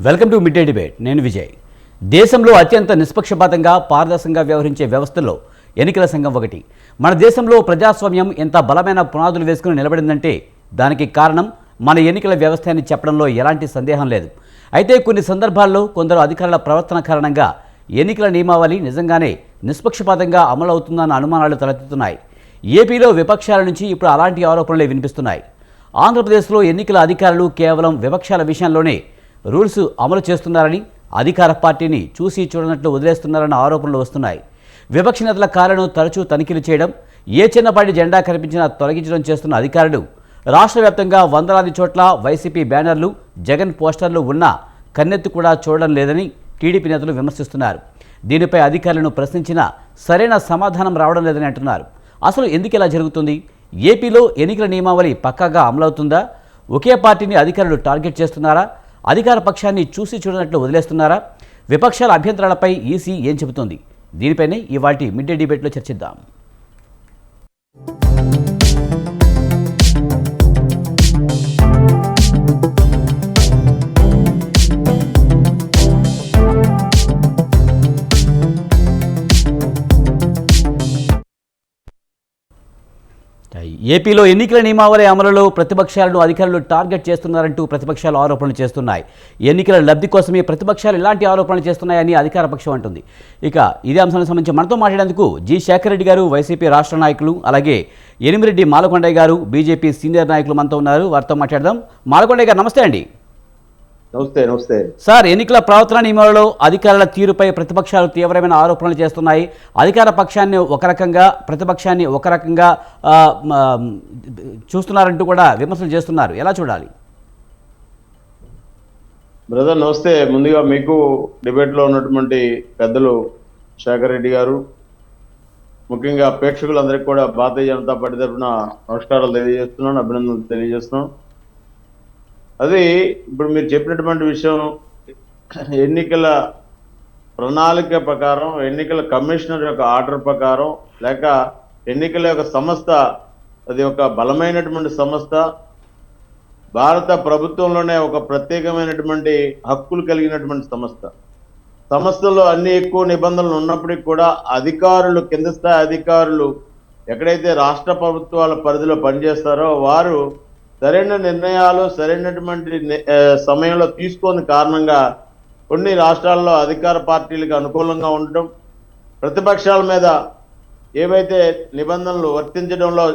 Welcome to mid day debate. నేను విజయ్. దేశంలో అత్యంత నిష్పక్షపాతంగా పారదర్శకంగా వ్యవహరించే వ్యవస్థల్లో ఎన్నికల సంఘం ఒకటి. మన దేశంలో ప్రజాస్వామ్యం ఎంత బలమైన పునాదులు వేసుకుని నిలబడిందంటే దానికి కారణం మన ఎన్నికల వ్యవస్థ అని చెప్పడంలో ఎలాంటి సందేహం లేదు. అయితే కొన్ని సందర్భాల్లో కొందరు అధికారుల ప్రవర్తన కారణంగా ఎన్నికల నియమావళి నిజంగానే నిష్పక్షపాతంగా అమలవుతుందన్న అనుమానాలు తలెత్తుతున్నాయి. ఏపీలో విపక్షాల నుంచి ఇప్పుడు అలాంటి ఆరోపణలే వినిపిస్తున్నాయి. ఆంధ్రప్రదేశ్లో ఎన్నికల అధికారులు కేవలం విపక్షాల విషయంలోనే రూల్స్ అమలు చేస్తున్నారని, అధికార పార్టీని చూసి చూడనట్లు వదిలేస్తున్నారన్న ఆరోపణలు వస్తున్నాయి. విపక్ష నేతల కార్లను తరచూ తనిఖీలు చేయడం, ఏ చిన్నపాటి జెండా కనిపించినా తొలగించడం చేస్తున్న అధికారులు రాష్ట్ర వ్యాప్తంగా వందలాది చోట్ల వైసీపీ బ్యానర్లు, జగన్ పోస్టర్లు ఉన్నా కన్నెత్తి కూడా చూడడం లేదని టీడీపీ నేతలు విమర్శిస్తున్నారు. దీనిపై అధికారులను ప్రశ్నించినా సరైన సమాధానం రావడం లేదని అంటున్నారు. అసలు ఎందుకు ఇలా జరుగుతుంది? ఏపీలో ఎన్నికల నియమావళి పక్కాగా అమలవుతుందా? ఒకే పార్టీని అధికారులు టార్గెట్ చేస్తున్నారా? అధికార పక్షాన్ని చూసి చూడనట్లు వదిలేస్తున్నారా? విపక్షాల అభ్యంతరాలపై ఈసీ ఏం చెబుతోంది? దీనిపైనే ఇవాల్టి మిడ్ డే డిబేట్లో చర్చిద్దాం. ఏపీలో ఎన్నికల నియమావళి అమలులో ప్రతిపక్షాలను అధికారులు టార్గెట్ చేస్తున్నారంటూ ప్రతిపక్షాలు ఆరోపణలు చేస్తున్నాయి. ఎన్నికల లబ్ధి కోసమే ప్రతిపక్షాలు ఇలాంటి ఆరోపణలు చేస్తున్నాయని అధికార పక్షం అంటుంది. ఇక ఇదే అంశానికి సంబంధించి మనతో మాట్లాడేందుకు జి శేఖర్ రెడ్డి గారు, వైసీపీ రాష్ట్ర నాయకులు, అలాగే ఎనిమిరెడ్డి మాలకొండయ్య గారు, బీజేపీ సీనియర్ నాయకులు మనతో ఉన్నారు. వారితో మాట్లాడదాం. మాలకొండయ్య గారు నమస్తే అండి. నమస్తే. నమస్తే సార్, ఎన్నికల ప్రవర్తన నియమాలలో అధికారుల తీరుపై ప్రతిపక్షాలు తీవ్రమైన ఆరోపణలు చేస్తున్నాయి. అధికార పక్షాన్ని ఒక రకంగా, ప్రతిపక్షాన్ని ఒక రకంగా చూస్తున్నారంటూ కూడా విమర్శలు చేస్తున్నారు. ఎలా చూడాలి? బ్రదర్ నమస్తే. ముందుగా మీకు డిబేట్లో ఉన్నటువంటి పెద్దలు శేఖర్ రెడ్డి గారు, ముఖ్యంగా ప్రేక్షకులందరికీ కూడా భారతీయ జనతా పార్టీ తరఫున నమస్కారాలు తెలియజేస్తున్నాను, అభినందనలు తెలియజేస్తున్నాను. అది ఇప్పుడు మీరు చెప్పినటువంటి విషయం, ఎన్నికల ప్రణాళిక ప్రకారం, ఎన్నికల కమిషనర్ యొక్క ఆర్డర్ ప్రకారం, లేక ఎన్నికల యొక్క సంస్థ అది ఒక బలమైనటువంటి సంస్థ, భారత ప్రభుత్వంలోనే ఒక ప్రత్యేకమైనటువంటి హక్కులు కలిగినటువంటి సంస్థలో అన్ని ఎక్కువ నిబంధనలు ఉన్నప్పటికీ కూడా అధికారులు, కింద స్థాయి అధికారులు ఎక్కడైతే రాష్ట్ర ప్రభుత్వాల పరిధిలో పనిచేస్తారో వారు సరైన నిర్ణయాలు సరైనటువంటి సమయంలో తీసుకోని కారణంగా కొన్ని రాష్ట్రాల్లో అధికార పార్టీలకు అనుకూలంగా ఉండటం, ప్రతిపక్షాల మీద ఏవైతే నిబంధనలు వర్తించడంలో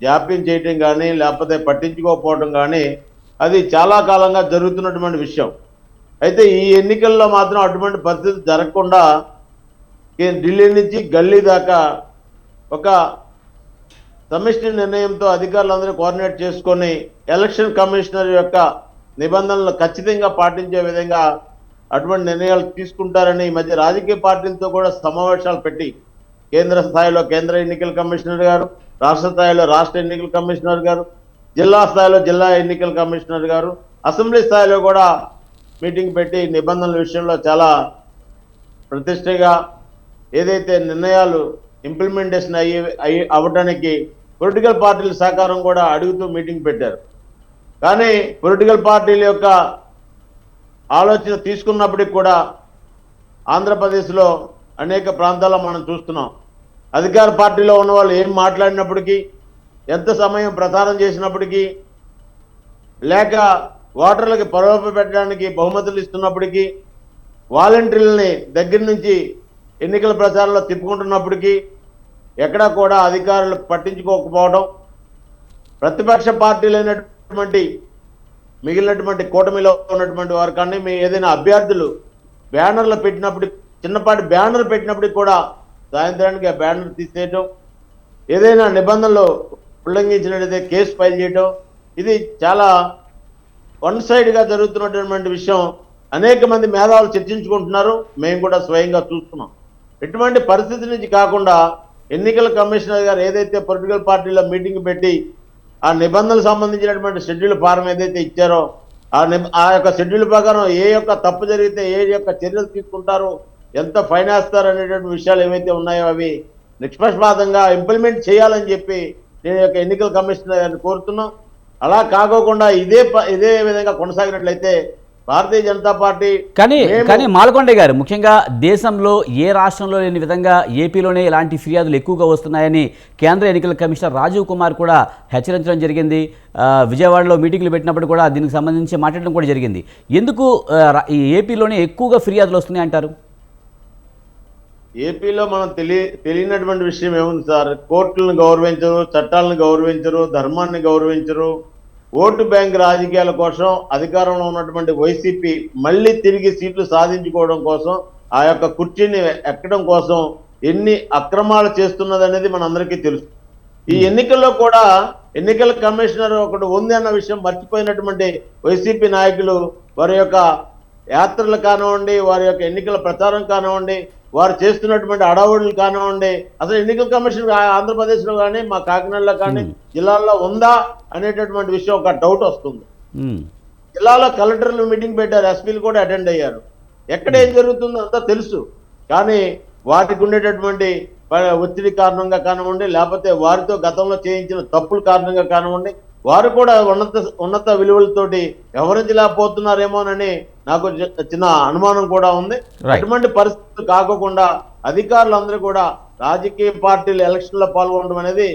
జాప్యం చేయటం కానీ, లేకపోతే పట్టించుకోకపోవడం కానీ అది చాలా కాలంగా జరుగుతున్నటువంటి విషయం. అయితే ఈ ఎన్నికల్లో మాత్రం అటువంటి పరిస్థితి జరగకుండా ఢిల్లీ నుంచి గల్లీ దాకా ఒక సమిష్టి నిర్ణయంతో అధికారులందరూ కోఆర్డినేట్ చేసుకొని ఎలక్షన్ కమిషనర్ యొక్క నిబంధనలు ఖచ్చితంగా పాటించే విధంగా అటువంటి నిర్ణయాలు తీసుకుంటారని ఈ మధ్య రాజకీయ పార్టీలతో కూడా సమావేశాలు పెట్టి కేంద్ర స్థాయిలో కేంద్ర ఎన్నికల కమిషనర్ గారు, రాష్ట్ర స్థాయిలో రాష్ట్ర ఎన్నికల కమిషనర్ గారు, జిల్లా స్థాయిలో జిల్లా ఎన్నికల కమిషనర్ గారు, అసెంబ్లీ స్థాయిలో కూడా మీటింగ్ పెట్టి నిబంధనల విషయంలో చాలా ప్రతిష్టగా ఏదైతే నిర్ణయాలు ఇంప్లిమెంటేషన్ అవ్వడానికి పొలిటికల్ పార్టీల సహకారం కూడా అడుగుతూ మీటింగ్ పెట్టారు. కానీ పొలిటికల్ పార్టీల యొక్క ఆలోచన తీసుకున్నప్పటికి కూడా ఆంధ్రప్రదేశ్లో అనేక ప్రాంతాల్లో మనం చూస్తున్నాం, అధికార పార్టీలో ఉన్న వాళ్ళు ఏం మాట్లాడినప్పటికీ, ఎంత సమయం ప్రచారం చేసినప్పటికీ, లేక ఓటర్లకి ప్రలోభ పెట్టడానికి బహుమతులు ఇస్తున్నప్పటికీ, వాలంటీర్లని దగ్గర నుంచి ఎన్నికల ప్రచారంలో తిప్పుకుంటున్నప్పటికీ ఎక్కడా కూడా అధికారులు పట్టించుకోకపోవడం, ప్రతిపక్ష పార్టీలైనటువంటి మిగిలినటువంటి కూటమిలో ఉన్నటువంటి వారు కానీ ఏదైనా అభ్యర్థులు బ్యానర్లు పెట్టినప్పుడు, చిన్నపాటి బ్యానర్ పెట్టినప్పటికి కూడా సాయంత్రానికి ఆ బ్యానర్ తీసేయటం, ఏదైనా నిబంధనలు ఉల్లంఘించినట్లయితే కేసు ఫైల్ చేయటం, ఇది చాలా వన్ సైడ్గా జరుగుతున్నటువంటి విషయం. అనేక మంది మేధావులు చర్చించుకుంటున్నారు, మేము కూడా స్వయంగా చూస్తున్నాం. ఇటువంటి పరిస్థితి నుంచి కాకుండా ఎన్నికల కమిషనర్ గారు ఏదైతే పొలిటికల్ పార్టీలో మీటింగ్ పెట్టి ఆ నిబంధనలకు సంబంధించినటువంటి షెడ్యూల్ ఫారం ఏదైతే ఇచ్చారో ఆ యొక్క షెడ్యూల్ ప్రకారం ఏ యొక్క తప్పు జరిగితే ఏ యొక్క చర్యలు తీసుకుంటారో, ఎంత ఫైన్ వేస్తారు అనేటువంటి విషయాలు ఏవైతే ఉన్నాయో అవి నిష్పక్షపాతంగా ఇంప్లిమెంట్ చేయాలని చెప్పి నేను యొక్క ఎన్నికల కమిషనర్ గారిని కోరుతున్నాం. అలా కాకోకుండా ఇదే విధంగా కొనసాగినట్లయితే భారతీయ జనతా పార్టీ కానీ మాలకొండ గారు ముఖ్యంగా దేశంలో ఏ రాష్ట్రంలో లేని విధంగా ఏపీలోనే ఇలాంటి ఫిర్యాదులు ఎక్కువగా వస్తున్నాయని కేంద్ర ఎన్నికల కమిషనర్ రాజీవ్ కుమార్ కూడా హెచ్చరించడం జరిగింది. విజయవాడలో మీటింగ్లు పెట్టినప్పుడు కూడా దీనికి సంబంధించి మాట్లాడడం కూడా జరిగింది. ఎందుకు ఈ ఏపీలోనే ఎక్కువగా ఫిర్యాదులు వస్తున్నాయి అంటారు? ఏపీలో మనం తెలియనటువంటి విషయం ఏముంది సార్? కోర్టులను గౌరవించరు, చట్టాలను గౌరవించరు, ధర్మాన్ని గౌరవించరు. ఓటు బ్యాంక్ రాజకీయాల కోసం అధికారంలో ఉన్నటువంటి వైసీపీ మళ్ళీ తిరిగి సీట్లు సాధించుకోవడం కోసం, ఆ యొక్క కుర్చీని ఎక్కడం కోసం ఎన్ని అక్రమాలు చేస్తున్నది అనేది మనందరికీ తెలుసు. ఈ ఎన్నికల్లో కూడా ఎన్నికల కమిషనర్ ఒకటి ఉంది అన్న విషయం మర్చిపోయినటువంటి వైసీపీ నాయకులు వారి యొక్క యాత్రలు కానివ్వండి, వారి యొక్క ఎన్నికల ప్రచారం కానివ్వండి, వారు చేస్తున్నటువంటి అడవులు కానివ్వండి, అసలు ఎన్నికల కమిషన్ ఆంధ్రప్రదేశ్లో కానీ మా కాకినాడలో కానీ జిల్లాల్లో ఉందా అనేటటువంటి విషయం ఒక డౌట్ వస్తుంది. జిల్లాలో కలెక్టర్లు మీటింగ్ పెట్టారు, ఎస్పీలు కూడా అటెండ్ అయ్యారు. ఎక్కడ ఏం జరుగుతుందో అంతా తెలుసు. కానీ వాటికి ఉండేటటువంటి ఒత్తిడి కారణంగా కానివ్వండి, లేకపోతే వారితో గతంలో చేయించిన తప్పుల కారణంగా కానివ్వండి, వారు కూడా ఉన్నత విలువలతోటి వ్యవహరించలేకపోతున్నారేమోనని నాకు చిన్న అనుమానం కూడా ఉంది. అటువంటి పరిస్థితులు కాకుండా అధికారులందరూ కూడా రాజకీయ పార్టీలు ఎలక్షన్లో పాల్గొనడం అనేది,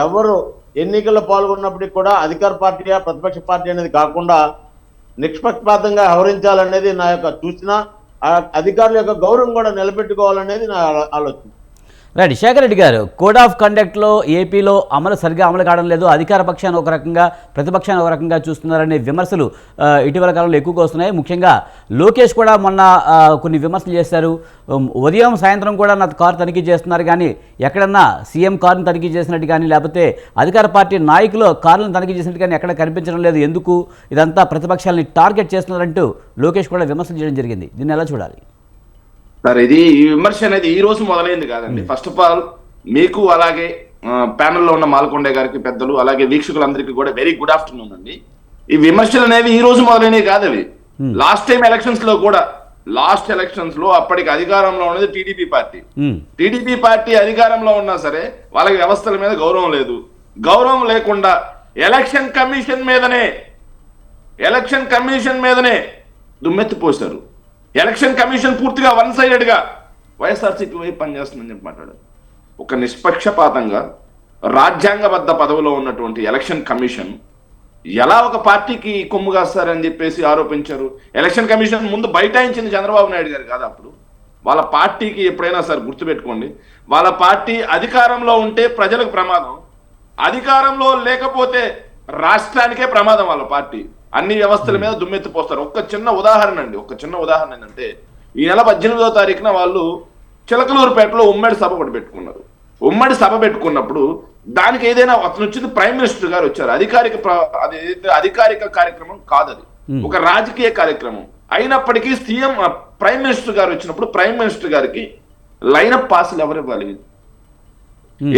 ఎవరు ఎన్నికల్లో పాల్గొన్నప్పటికీ కూడా అధికార పార్టీయా ప్రతిపక్ష పార్టీ అనేది కాకుండా నిష్పక్షపాతంగా వ్యవహరించాలనేది నా యొక్క సూచన. అధికారుల యొక్క గౌరవం కూడా నిలబెట్టుకోవాలనేది నా ఆలోచన. రైట్. శేఖర్ రెడ్డి గారు, కోడ్ ఆఫ్ కండక్ట్లో ఏపీలో సరిగ్గా అమలు కావడం లేదు, అధికార పక్షాన్ని ఒక రకంగా ప్రతిపక్షాన్ని ఒక రకంగా చూస్తున్నారనే విమర్శలు ఇటీవల కాలంలో ఎక్కువగా వస్తున్నాయి. ముఖ్యంగా లోకేష్ కూడా మొన్న కొన్ని విమర్శలు చేశారు. ఉదయం సాయంత్రం కూడా నా కారు తనిఖీ చేస్తున్నారు, కానీ ఎక్కడన్నా సీఎం కారును తనిఖీ చేసినట్టు కానీ, లేకపోతే అధికార పార్టీ నాయకులు కారులను తనిఖీ చేసినట్టు కానీ ఎక్కడ కనిపించడం లేదు, ఎందుకు ఇదంతా ప్రతిపక్షాలని టార్గెట్ చేస్తున్నారంటూ లోకేష్ కూడా విమర్శలు చేయడం జరిగింది. దీన్ని ఎలా చూడాలి సార్? ఈ విమర్శ అనేది ఈ రోజు మొదలైంది కాదండి. ఫస్ట్ ఆఫ్ ఆల్ మీకు అలాగే ప్యానెల్లో ఉన్న మాల్కొండ గారికి, పెద్దలు, అలాగే వీక్షకులందరికీ కూడా వెరీ గుడ్ ఆఫ్టర్నూన్ అండి. ఈ విమర్శలు అనేవి ఈ రోజు మొదలైనవి కాదు. అవి లాస్ట్ టైం ఎలక్షన్స్ లో కూడా, లాస్ట్ ఎలక్షన్స్ లో అప్పటికి అధికారంలో ఉన్నది టీడీపీ పార్టీ. టీడీపీ పార్టీ అధికారంలో ఉన్నా సరే వాళ్ళకి వ్యవస్థల మీద గౌరవం లేదు. గౌరవం లేకుండా ఎలక్షన్ కమిషన్ మీదనే దుమ్మెత్తిపోశారు. ఎలక్షన్ కమిషన్ పూర్తిగా వన్ సైడెడ్ గా వైఎస్ఆర్సీపీ వైపు పనిచేస్తుందని చెప్పి మాట్లాడారు. ఒక నిష్పక్షపాతంగా రాజ్యాంగబద్ధ పదవిలో ఉన్నటువంటి ఎలక్షన్ కమిషన్ ఎలా ఒక పార్టీకి కొమ్ము కాస్తారని చెప్పేసి ఆరోపించారు. ఎలక్షన్ కమిషన్ ముందు బైఠాయించింది చంద్రబాబు నాయుడు గారు కాదు. అప్పుడు వాళ్ళ పార్టీకి ఎప్పుడైనా సరే గుర్తుపెట్టుకోండి, వాళ్ళ పార్టీ అధికారంలో ఉంటే ప్రజలకు ప్రమాదం, అధికారంలో లేకపోతే రాష్ట్రానికే ప్రమాదం. వాళ్ళ పార్టీ అన్ని వ్యవస్థల మీద దుమ్మెత్తిపోస్తారు. ఒక చిన్న ఉదాహరణ ఏంటంటే, ఈ నెల 18వ తారీఖున వాళ్ళు చిలకలూరుపేటలో ఉమ్మడి సభ ఒకటి పెట్టుకున్నారు. ఉమ్మడి సభ పెట్టుకున్నప్పుడు దానికి ఏదైనా అతను వచ్చింది ప్రైమ్ మినిస్టర్ గారు వచ్చారు. అధికారిక కార్యక్రమం కాదు, అది ఒక రాజకీయ కార్యక్రమం. అయినప్పటికీ సీఎం ప్రైమ్ మినిస్టర్ గారు వచ్చినప్పుడు ప్రైమ్ మినిస్టర్ గారికి లైనప్ పాసులు ఎవరు ఇవ్వాలి?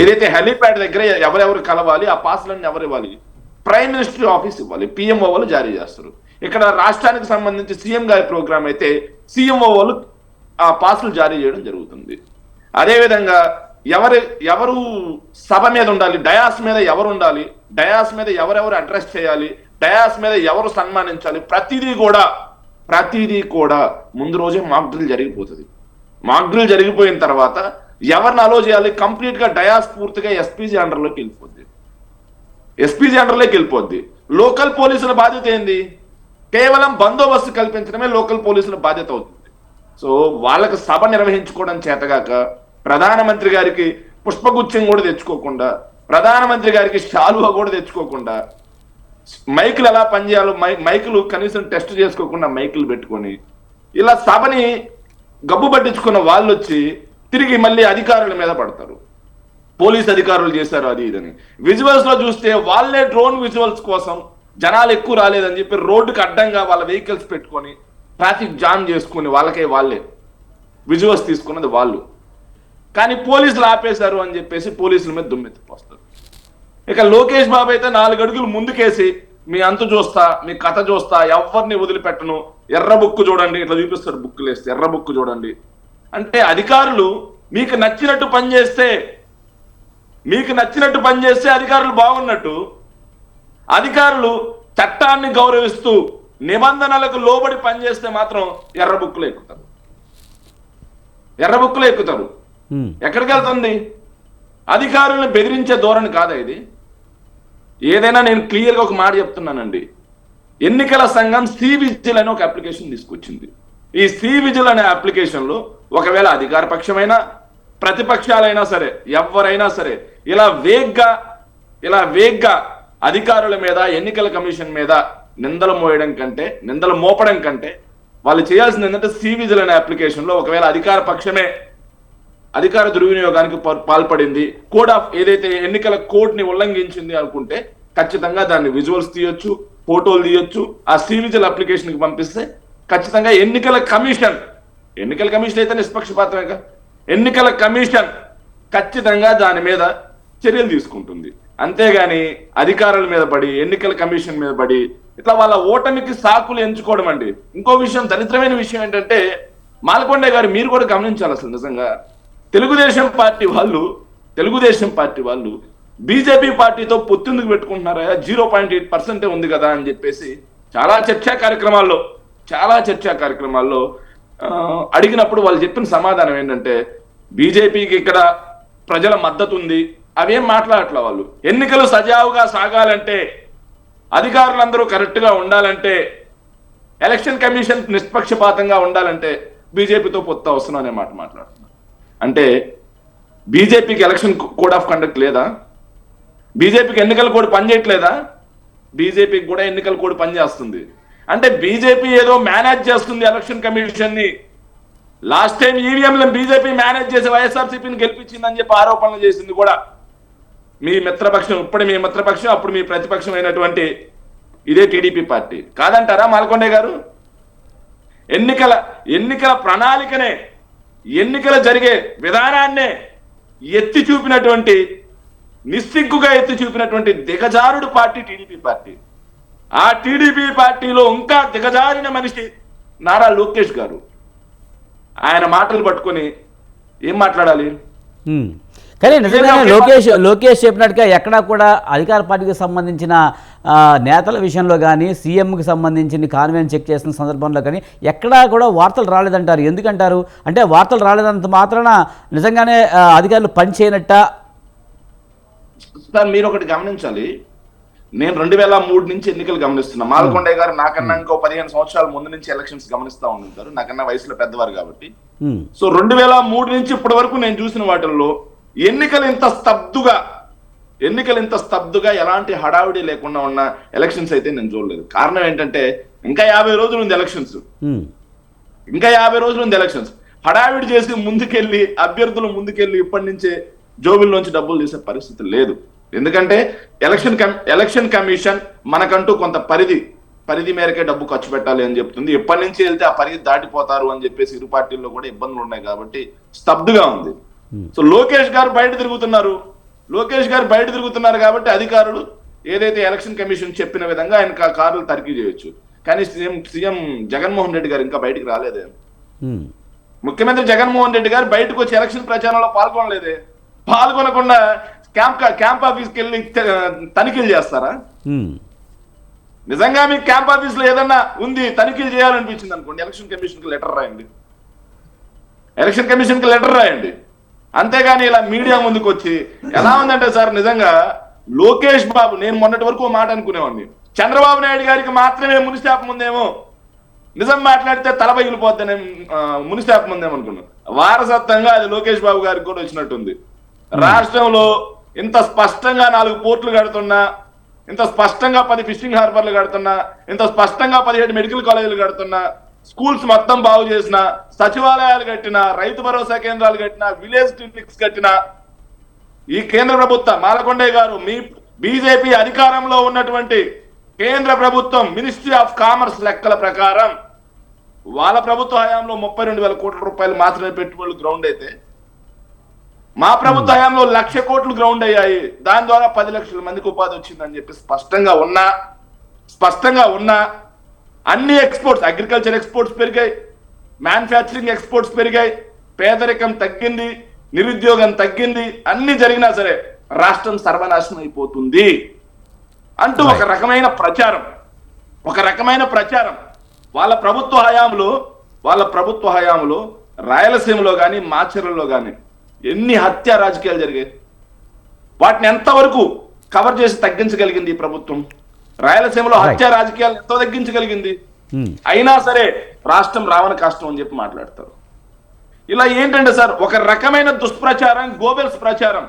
ఏదైతే హెలీప్యాడ్ దగ్గర ఎవరెవరు కలవాలి, ఆ పాసులన్నీ ఎవరు ఇవ్వాలి? ప్రైమ్ మినిస్టర్ ఆఫీస్ ఇవ్వాలి. పిఎంఓ వాళ్ళు జారీ చేస్తారు. ఇక్కడ రాష్ట్రానికి సంబంధించి సీఎం గారి ప్రోగ్రామ్ అయితే సిఎంఓ వాళ్ళు ఆ పాసులు జారీ చేయడం జరుగుతుంది. అదేవిధంగా ఎవరు సభ మీద ఉండాలి, డయాస్ మీద ఎవరు ఉండాలి, డయాస్ మీద ఎవరెవరు అడ్రస్ చేయాలి, డయాస్ మీద ఎవరు సన్మానించాలి, ప్రతిదీ కూడా ముందు రోజే మాక్ డ్రిల్ జరిగిపోతుంది. మాక్ డ్రిల్ జరిగిపోయిన తర్వాత ఎవరిని అలో చేయాలి, కంప్లీట్ గా డయాస్ పూర్తిగా ఎస్పీజీ అండర్లోకి వెళ్ళిపోద్ది. లోకల్ పోలీసుల బాధ్యత ఏంది? కేవలం బందోబస్తు కల్పించడమే లోకల్ పోలీసుల బాధ్యత అవుతుంది. సో వాళ్ళకి సభ నిర్వహించుకోవడం చేతగాక ప్రధానమంత్రి గారికి పుష్పగుచ్చం కూడా తెచ్చుకోకుండా, ప్రధానమంత్రి గారికి శాలువా కూడా తెచ్చుకోకుండా, మైకులు ఎలా పనిచేయాలో మైకులు కనీసం టెస్ట్ చేసుకోకుండా మైకులు పెట్టుకొని ఇలా సభని గబ్బు పట్టించుకున్న వాళ్ళు వచ్చి తిరిగి మళ్ళీ అధికారుల మీద పడతారు. పోలీస్ అధికారులు చేశారు అది ఇదని. విజువల్స్ లో చూస్తే వాళ్ళే డ్రోన్ విజువల్స్ కోసం జనాలు ఎక్కువ రాలేదని చెప్పి రోడ్డుకి అడ్డంగా వాళ్ళ వెహికల్స్ పెట్టుకొని ట్రాఫిక్ జామ్ చేసుకుని వాళ్ళే విజువల్స్ తీసుకున్నది వాళ్ళు. కానీ పోలీసులు ఆపేశారు అని చెప్పేసి పోలీసుల మీద దుమ్మెత్తిపోస్తారు. ఇక లోకేష్ బాబు అయితే 4 అడుగులు ముందుకేసి మీ అంతు చూస్తా, మీ కథ చూస్తా, ఎవరిని వదిలిపెట్టను, ఎర్ర బుక్కు చూడండి, ఇట్లా చూపిస్తారు, బుక్కులు వేస్తే ఎర్ర బుక్కు చూడండి అంటే అధికారులు మీకు నచ్చినట్టు పనిచేస్తే అధికారులు బాగున్నట్టు, అధికారులు చట్టాన్ని గౌరవిస్తూ నిబంధనలకు లోబడి పనిచేస్తే మాత్రం ఎర్ర బుక్కులు ఎక్కుతారు. ఎర్ర బుక్కులు ఎక్కుతారు. ఎక్కడికి వెళ్తుంది? అధికారులను బెదిరించే ధోరణి కాదా ఇది? ఏదైనా నేను క్లియర్గా ఒక మాట చెప్తున్నానండి. ఎన్నికల సంఘం సి విజిల్ అనే ఒక అప్లికేషన్ తీసుకొచ్చింది. ఈ సి విజిల్ అనే అప్లికేషన్లో ఒకవేళ అధికార పక్షమైనా ప్రతిపక్షాలైనా సరే ఎవరైనా సరే ఇలా వేగ్గా అధికారుల మీద ఎన్నికల కమిషన్ మీద నిందలు మోపడం కంటే వాళ్ళు చేయాల్సింది ఏంటంటే సి విజిల్ అనే అప్లికేషన్లో ఒకవేళ అధికార పక్షమే అధికార దుర్వినియోగానికి పాల్పడింది, కోడ్ ఆఫ్ ఏదైతే ఎన్నికల కోడ్ని ఉల్లంఘించింది అనుకుంటే ఖచ్చితంగా దాన్ని విజువల్స్ తీయొచ్చు, ఫోటోలు తీయొచ్చు. ఆ సి విజిల్ అప్లికేషన్కి పంపిస్తే ఖచ్చితంగా ఎన్నికల కమిషన్ అయితే నిష్పక్షపాతమేగా, ఎన్నికల కమిషన్ ఖచ్చితంగా దాని మీద చర్యలు తీసుకుంటుంది. అంతేగాని అధికారుల మీద పడి ఎన్నికల కమిషన్ మీద పడి ఇట్లా వాళ్ళ ఓటమికి సాకులు ఎంచుకోవడం అండి. ఇంకో విషయం, దరిద్రమైన విషయం ఏంటంటే మాలకొండ గారు మీరు కూడా గమనించాలి. అసలు నిజంగా తెలుగుదేశం పార్టీ వాళ్ళు బీజేపీ పార్టీతో పొత్తుందుకు పెట్టుకుంటున్నారా, 0.8% ఉంది కదా అని చెప్పేసి చాలా చర్చా కార్యక్రమాల్లో అడిగినప్పుడు వాళ్ళు చెప్పిన సమాధానం ఏంటంటే బీజేపీకి ఇక్కడ ప్రజల మద్దతు ఉంది, అవేం మాట్లాడట్లా. వాళ్ళు ఎన్నికలు సజావుగా సాగాలంటే, అధికారులందరూ కరెక్ట్గా ఉండాలంటే, ఎలక్షన్ కమిషన్ నిష్పక్షపాతంగా ఉండాలంటే బీజేపీతో పొత్తు అవసరం అనే మాట మాట్లాడుతున్నారు. అంటే బీజేపీకి ఎలక్షన్ కోడ్ ఆఫ్ కండక్ట్ లేదా? బీజేపీకి ఎన్నికల కోడ్ పనిచేయట్లేదా? బీజేపీకి కూడా ఎన్నికల కోడ్ పనిచేస్తుంది. అంటే బీజేపీ ఏదో మేనేజ్ చేస్తుంది ఎలక్షన్ కమిషన్ ని. లాస్ట్ టైం ఈవీఎంలను బీజేపీ మేనేజ్ చేసి వైఎస్ఆర్సీపీని గెలిపించిందని చెప్పి ఆరోపణలు చేసింది కూడా మీ మిత్రపక్షం. ఇప్పుడు మీ మిత్రపక్షం, అప్పుడు మీ ప్రతిపక్షం అయినటువంటి ఇదే టీడీపీ పార్టీ. కాదంటారా మాలకొండ గారు? ఎన్నికల ప్రణాళికనే, ఎన్నికలు జరిగే విధానాన్నే నిస్సిగ్గుగా ఎత్తి చూపినటువంటి దిగజారుడు పార్టీ టీడీపీ పార్టీ. ఆ టీడీపీ పార్టీలో ఇంకా దిగజారిన మనిషి నారా లోకేష్ గారు. ఆయన మాటలు పట్టుకొని ఏం మాట్లాడాలి? కానీ నిజంగానే లోకేష్ చెప్పినట్టుగా ఎక్కడా కూడా అధికార పార్టీకి సంబంధించిన నేతల విషయంలో కానీ, సీఎంకి సంబంధించిన కాన్వెన్స్ చెక్ చేసిన సందర్భంలో కానీ ఎక్కడా కూడా వార్తలు రాలేదంటారు. ఎందుకంటారు? అంటే వార్తలు రాలేదంత మాత్రాన నిజంగానే అధికారులు పని చేయనట్ట? సార్ మీరు ఒకటి గమనించాలి. నేను 2003 నుంచి ఎన్నికలు గమనిస్తున్నా. మాలకొండయ్య గారు నాకన్నా ఇంకో 15 సంవత్సరాల ముందు నుంచి ఎలక్షన్స్ గమనిస్తా ఉంటారు, నాకన్నా వయసులో పెద్దవారు కాబట్టి. సో 2003 నుంచి ఇప్పటి వరకు నేను చూసిన వాటిల్లో ఎన్నికలు ఇంత స్తబ్దుగా ఎలాంటి హడావిడి లేకుండా ఉన్న ఎలక్షన్స్ అయితే నేను చూడలేదు. కారణం ఏంటంటే ఇంకా 50 రోజులు ఉంది ఎలక్షన్స్. హడావిడి చేసి అభ్యర్థులు ముందుకెళ్ళి ఇప్పటి నుంచే జోబుల్లోంచి డబ్బులు తీసే పరిస్థితి లేదు. ఎందుకంటే ఎలక్షన్ కమిషన్ మనకంటూ కొంత పరిధి మేరకే డబ్బు ఖర్చు పెట్టాలి అని చెప్తుంది. ఎప్పటి నుంచి వెళ్తే ఆ పరిధి దాటిపోతారు అని చెప్పేసి ఇరు పార్టీల్లో కూడా ఇబ్బందులు ఉన్నాయి కాబట్టి స్తబ్దుగా ఉంది. సో లోకేష్ గారు బయట తిరుగుతున్నారు కాబట్టి అధికారులు ఏదైతే ఎలక్షన్ కమిషన్ చెప్పిన విధంగా ఆయన కార్లు తనిఖీ చేయొచ్చు. కానీ సీఎం జగన్మోహన్ రెడ్డి గారు ఇంకా బయటికి రాలేదే. ముఖ్యమంత్రి జగన్మోహన్ రెడ్డి గారు బయటకు వచ్చి ఎలక్షన్ ప్రచారంలో పాల్గొనకుండా క్యాంప్ ఆఫీస్కి వెళ్ళి తనిఖీలు చేస్తారా? నిజంగా మీకు క్యాంప్ ఆఫీస్ లో ఏదన్నా ఉంది తనిఖీలు చేయాలనిపించింది అనుకోండి, ఎలక్షన్ కమిషన్ కి లెటర్ రాయండి. అంతేగాని ఇలా మీడియా ముందుకు వచ్చి ఎలా ఉందంటే సార్, నిజంగా లోకేష్ బాబు, నేను మొన్నటి వరకు మాట అనుకునేవాడిని, చంద్రబాబు నాయుడు గారికి మాత్రమే మునిశాపం ఉందేమో, నిజం మాట్లాడితే తల పగిలిపోద్దని మునిశాపం ఉందేమో అనుకున్నాను. వారసత్వంగా అది లోకేష్ బాబు గారికి కూడా వచ్చినట్టుంది. రాష్ట్రంలో ఇంత స్పష్టంగా 4 పోర్టులు కడుతున్నా, ఇంత స్పష్టంగా 10 ఫిషింగ్ హార్బర్లు కడుతున్నా, ఇంత స్పష్టంగా 17 మెడికల్ కాలేజీలు కడుతున్నా, స్కూల్స్ మొత్తం బాగు చేసిన, సచివాలయాలు కట్టిన, రైతు భరోసా కేంద్రాలు కట్టిన, విలేజ్ క్లినిక్స్ కట్టిన ఈ కేంద్ర ప్రభుత్వం, మాలకొండయ్య గారు, మీ బీజేపీ అధికారంలో ఉన్నటువంటి కేంద్ర ప్రభుత్వం మినిస్ట్రీ ఆఫ్ కామర్స్ లెక్కల ప్రకారం వాళ్ళ ప్రభుత్వ హయాంలో 32,000 కోట్ల రూపాయలు మాత్రమే పెట్టుబడులు గ్రౌండ్ అయితే, మా ప్రభుత్వ హయాంలో 1,00,000 కోట్లు గ్రౌండ్ అయ్యాయి. దాని ద్వారా 10 లక్షల మందికి ఉపాధి వచ్చిందని చెప్పి స్పష్టంగా ఉన్నా అన్ని ఎక్స్పోర్ట్స్, అగ్రికల్చర్ ఎక్స్పోర్ట్స్ పెరిగాయి, మ్యానుఫ్యాక్చరింగ్ ఎక్స్పోర్ట్స్ పెరిగాయి, పేదరికం తగ్గింది, నిరుద్యోగం తగ్గింది, అన్ని జరిగినా సరే రాష్ట్రం సర్వనాశనం అయిపోతుంది అంటూ ఒక రకమైన ఒక రకమైన ప్రచారం. వాళ్ళ ప్రభుత్వ హయాంలో రాయలసీమలో కానీ మాచర్లలో కానీ ఎన్ని హత్య రాజకీయాలు జరిగాయి? వాటిని ఎంతవరకు కవర్ చేసి తగ్గించగలిగింది ఈ ప్రభుత్వం? రాయలసీమలో హత్య రాజకీయాలు ఎంత తగ్గించగలిగింది? అయినా సరే రాష్ట్రం రావణ కష్టం అని చెప్పి మాట్లాడతారు. ఇలా ఏంటంటే సార్, ఒక రకమైన దుష్ప్రచారం, గోబెల్స్ ప్రచారం.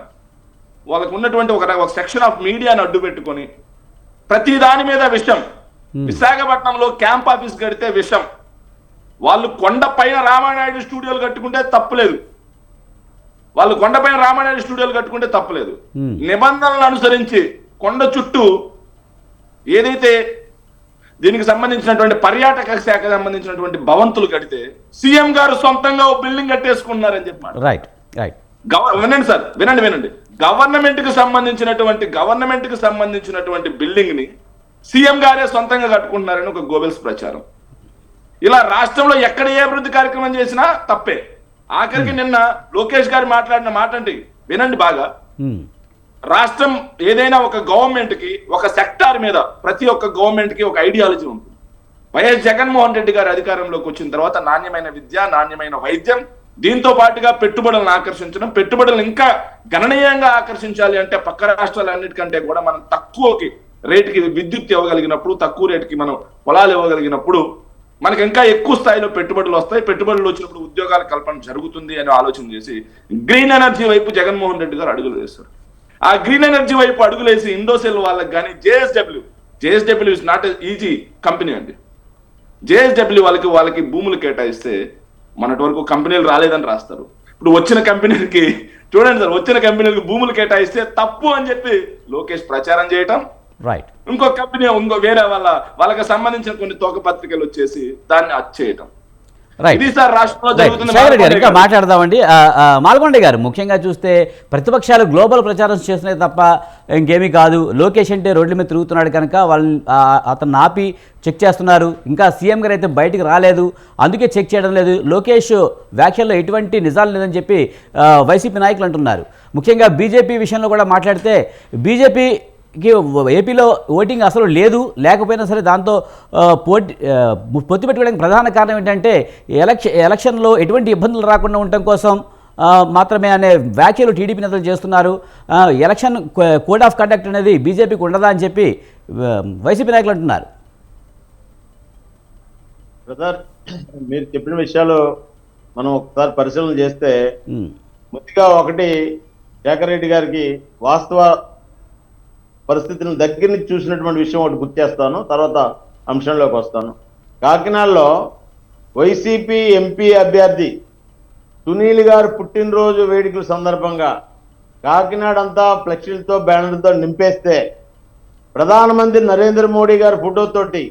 వాళ్ళకు ఉన్నటువంటి ఒక సెక్షన్ ఆఫ్ మీడియాను అడ్డు పెట్టుకొని ప్రతి దాని మీద విషం. విశాఖపట్నంలో క్యాంప్ ఆఫీస్ కడితే విషం. వాళ్ళు కొండపైన రామానాయుడు స్టూడియోలు కట్టుకుంటే తప్పులేదు. నిబంధనలను అనుసరించి కొండ చుట్టూ ఏదైతే దీనికి సంబంధించినటువంటి పర్యాటక శాఖ సంబంధించినటువంటి భవంతులు కడితే సీఎం గారు సొంతంగా ఓ బిల్డింగ్ కట్టేసుకున్నారని చెప్పారు. వినండి సార్, వినండి. గవర్నమెంట్ కి సంబంధించినటువంటి బిల్డింగ్ ని సీఎం గారే సొంతంగా కట్టుకుంటున్నారని ఒక గోబెల్స్ ప్రచారం. ఇలా రాష్ట్రంలో ఎక్కడ ఏ అభివృద్ధి కార్యక్రమం చేసినా తప్పే. ఆఖరికి నిన్న లోకేష్ గారు మాట్లాడిన మాట అంటే వినండి బాగా. రాష్ట్రం ఏదైనా ఒక గవర్నమెంట్ కి ఒక సెక్టార్ మీద ప్రతి ఒక్క గవర్నమెంట్ కి ఒక ఐడియాలజీ ఉంటుంది. వైఎస్ జగన్మోహన్ రెడ్డి గారు అధికారంలోకి వచ్చిన తర్వాత నాణ్యమైన విద్య, నాణ్యమైన వైద్యం, దీంతో పాటుగా పెట్టుబడులను ఆకర్షించడం, పెట్టుబడులను ఇంకా గణనీయంగా ఆకర్షించాలి అంటే పక్క రాష్ట్రాలన్నిటికంటే కూడా మనం తక్కువకి రేటుకి విద్యుత్ ఇవ్వగలిగినప్పుడు, తక్కువ రేటుకి మనం పొలాలు ఇవ్వగలిగినప్పుడు మనకి ఇంకా ఎక్కువ స్థాయిలో పెట్టుబడులు వస్తాయి. పెట్టుబడులు వచ్చినప్పుడు ఉద్యోగాల కల్పన జరుగుతుంది అని ఆలోచన చేసి గ్రీన్ ఎనర్జీ వైపు జగన్మోహన్ రెడ్డి గారు అడుగులు వేస్తారు. ఆ గ్రీన్ ఎనర్జీ వైపు అడుగులేసి ఇండోసెల్ వాళ్ళకి కానీ JSW is not easy company అండి. జేఎస్డబ్ల్యూ వాళ్ళకి భూములు కేటాయిస్తే మొన్నటి వరకు కంపెనీలు రాలేదని రాస్తారు. ఇప్పుడు వచ్చిన కంపెనీలకి చూడండి సార్, వచ్చిన కంపెనీలకి భూములు కేటాయిస్తే తప్పు అని చెప్పి లోకేష్ ప్రచారం చేయటం, ఇంకో కంపెనీ వేరే వాళ్ళకి సంబంధించిన కొన్ని తోక పత్రికలు వచ్చేసి దాన్ని అచ్చేయటం. ఇది సార్ రాష్ట్రంలో జరుగుతుంది. ఇంకా మాట్లాడదామండి. మాల్కొండ గారు, ముఖ్యంగా చూస్తే ప్రతిపక్షాలు గ్లోబల్ ప్రచారం చేస్తున్నాయి తప్ప ఇంకేమీ కాదు. లోకేష్ అంటే రోడ్ల మీద తిరుగుతున్నాడు కనుక వాళ్ళని అతను ఆపి చెక్ చేస్తున్నారు. ఇంకా సీఎం గారు అయితే బయటికి రాలేదు, అందుకే చెక్ చేయడం లేదు. లోకేష్ వ్యాఖ్యల్లో ఎటువంటి నిజాలు లేదని చెప్పి వైసీపీ నాయకులు అంటున్నారు. ముఖ్యంగా బీజేపీ విషయంలో కూడా మాట్లాడితే బీజేపీకి ఏపీలో ఓటింగ్ అసలు లేకపోయినా సరే దాంతో పొత్తు పెట్టుకోవడానికి ప్రధాన కారణం ఏంటంటే ఎలక్షన్లో ఎటువంటి ఇబ్బందులు రాకుండా ఉండటం కోసం మాత్రమే అనే వ్యాఖ్యలు టీడీపీ నేతలు చేస్తున్నారు. ఎలక్షన్ కోడ్ ఆఫ్ కండక్ట్ అనేది బీజేపీకి ఉండదా అని చెప్పి వైసీపీ నాయకులు అంటున్నారు. బ్రదర్, మీరు చెప్పిన విషయాలు మనం ఒకసారి పరిశీలన చేస్తే ముందుగా ఒకటి శేఖర్ రెడ్డి గారికి వాస్తవ పరిస్థితులను దగ్గర నుంచి చూసినటువంటి విషయం ఒకటి గుర్తు చేస్తాను, తర్వాత అంశంలోకి వస్తాను. కాకినాడలో వైసీపీ ఎంపీ అభ్యర్థి సునీల్ గారు పుట్టినరోజు వేడుకల సందర్భంగా కాకినాడ అంతా ఫ్లెక్సీలతో బ్యానర్లతో నింపేస్తే ప్రధానమంత్రి నరేంద్ర మోడీ గారి ఫోటోతోటి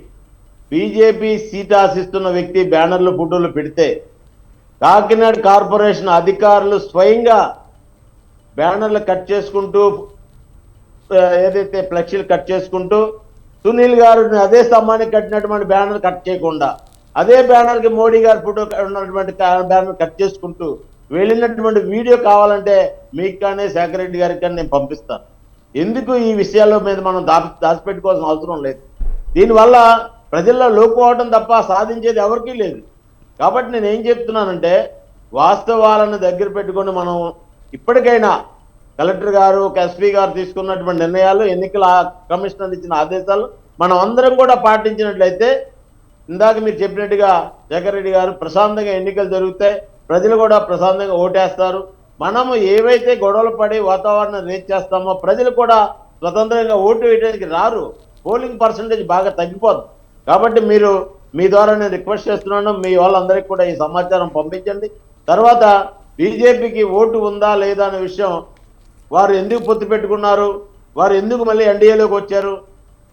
బీజేపీ సీట్ ఆశిస్తున్న వ్యక్తి బ్యానర్లు ఫోటోలు పెడితే కాకినాడ కార్పొరేషన్ అధికారులు స్వయంగా బ్యానర్లు కట్ చేసుకుంటూ ఏదైతే ఫ్లెక్సీలు కట్ చేసుకుంటూ సునీల్ గారు అదే స్తంభానికి కట్టినటువంటి బ్యానర్ కట్ చేయకుండా అదే బ్యానర్కి మోడీ గారి ఫోటో ఉన్నటువంటి బ్యానర్ కట్ చేసుకుంటూ వెళ్ళినటువంటి వీడియో కావాలంటే మీకు కానీ శేఖర్ రెడ్డి గారికి కానీ నేను పంపిస్తాను. ఎందుకు ఈ విషయాల మీద మనం దాచిపెట్టుకోవాల్సిన అవసరం లేదు. దీనివల్ల ప్రజల్లో లోకువటం తప్ప సాధించేది ఎవరికీ లేదు. కాబట్టి నేను ఏం చెప్తున్నానంటే వాస్తవాలను దగ్గర పెట్టుకొని మనం ఇప్పటికైనా కలెక్టర్ గారు, ఎస్పీ గారు తీసుకున్నటువంటి నిర్ణయాలు, ఎన్నికల కమిషనర్ ఇచ్చిన ఆదేశాలు మనం అందరం కూడా పాటించినట్లయితే ఇందాక మీరు చెప్పినట్టుగా శేఖర్ రెడ్డి గారు ప్రశాంతంగా ఎన్నికలు జరుగుతాయి, ప్రజలు కూడా ప్రశాంతంగా ఓటేస్తారు. మనము ఏవైతే గొడవలు పడి వాతావరణం రేట్ చేస్తామో ప్రజలు కూడా స్వతంత్రంగా ఓటు వేయడానికి రారు, పోలింగ్ పర్సంటేజ్ బాగా తగ్గిపోతుంది. కాబట్టి మీరు మీ ద్వారా నేను రిక్వెస్ట్ చేస్తున్నాను, మీ వాళ్ళందరికీ కూడా ఈ సమాచారం పంపించండి. తర్వాత బీజేపీకి ఓటు ఉందా లేదా అనే విషయం, వారు ఎందుకు పొత్తు పెట్టుకున్నారు, వారు ఎందుకు మళ్ళీ ఎన్డీఏలోకి వచ్చారు,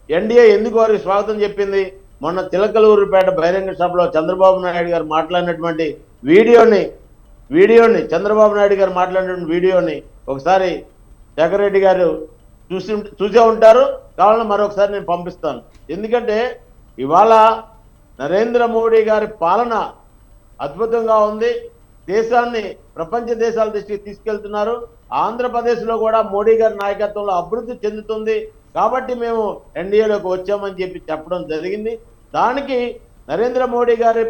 ఎన్డీఏ ఎందుకు వారికి స్వాగతం చెప్పింది, మొన్న చిలకలూరుపేట బహిరంగ సభలో చంద్రబాబు నాయుడు గారు మాట్లాడినటువంటి వీడియోని చంద్రబాబు నాయుడు గారు మాట్లాడినటువంటి వీడియోని ఒకసారి శేఖర్ రెడ్డి గారు చూసే ఉంటారు, కావాలని మరొకసారి నేను పంపిస్తాను. ఎందుకంటే ఇవాళ నరేంద్ర మోడీ గారి పాలన అద్భుతంగా ఉంది, దేశాన్ని ప్రపంచ దేశాల దృష్టికి తీసుకెళ్తున్నారు. ఆంధ్రప్రదేశ్లో కూడా మోడీ గారి నాయకత్వంలో అభివృద్ధి చెందుతుంది, కాబట్టి మేము ఎన్డీఏలోకి వచ్చామని చెప్పి చెప్పడం జరిగింది. దానికి నరేంద్ర మోడీ గారి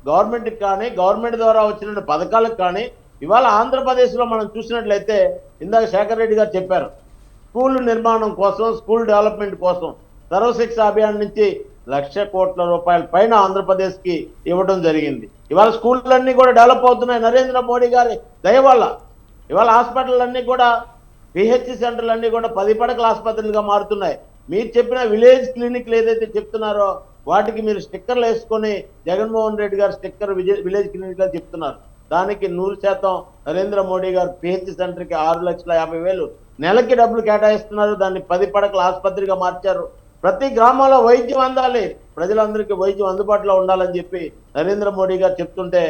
గవర్నమెంట్కి కానీ గవర్నమెంట్ ద్వారా వచ్చిన పథకాలకు కానీ ఇవాళ ఆంధ్రప్రదేశ్లో మనం చూసినట్లయితే ఇందాక శేఖర్ రెడ్డి గారు చెప్పారు, స్కూల్ నిర్మాణం కోసం, స్కూల్ డెవలప్మెంట్ కోసం సర్వశిక్ష అభియాన్ నుంచి 1,00,000 కోట్ల రూపాయల పైన ఆంధ్రప్రదేశ్కి ఇవ్వడం జరిగింది. ఇవాళ స్కూళ్ళన్నీ కూడా డెవలప్ అవుతున్నాయి నరేంద్ర మోడీ గారి దయ వల్ల. ఇవాళ హాస్పిటల్ అన్నీ కూడా, పిహెచ్సి సెంటర్లు అన్నీ కూడా 10 పడకల ఆసుపత్రులుగా మారుతున్నాయి. మీరు చెప్పిన విలేజ్ క్లినిక్లు ఏదైతే చెప్తున్నారో వాటికి మీరు స్టిక్కర్లు వేసుకొని జగన్మోహన్ రెడ్డి గారు స్టిక్కర్ విలేజ్ క్లినిక్ గా చెప్తున్నారు. దానికి 100% నరేంద్ర మోడీ గారు పిహెచ్సి సెంటర్కి 6,50,000 నెలకి డబ్బులు కేటాయిస్తున్నారు. దాన్ని 10 పడకల ఆసుపత్రిగా మార్చారు. ప్రతి గ్రామంలో వైద్యం అందాలి, ప్రజలందరికీ వైద్యం అందుబాటులో ఉండాలని చెప్పి నరేంద్ర మోడీ గారు చెప్తుంటే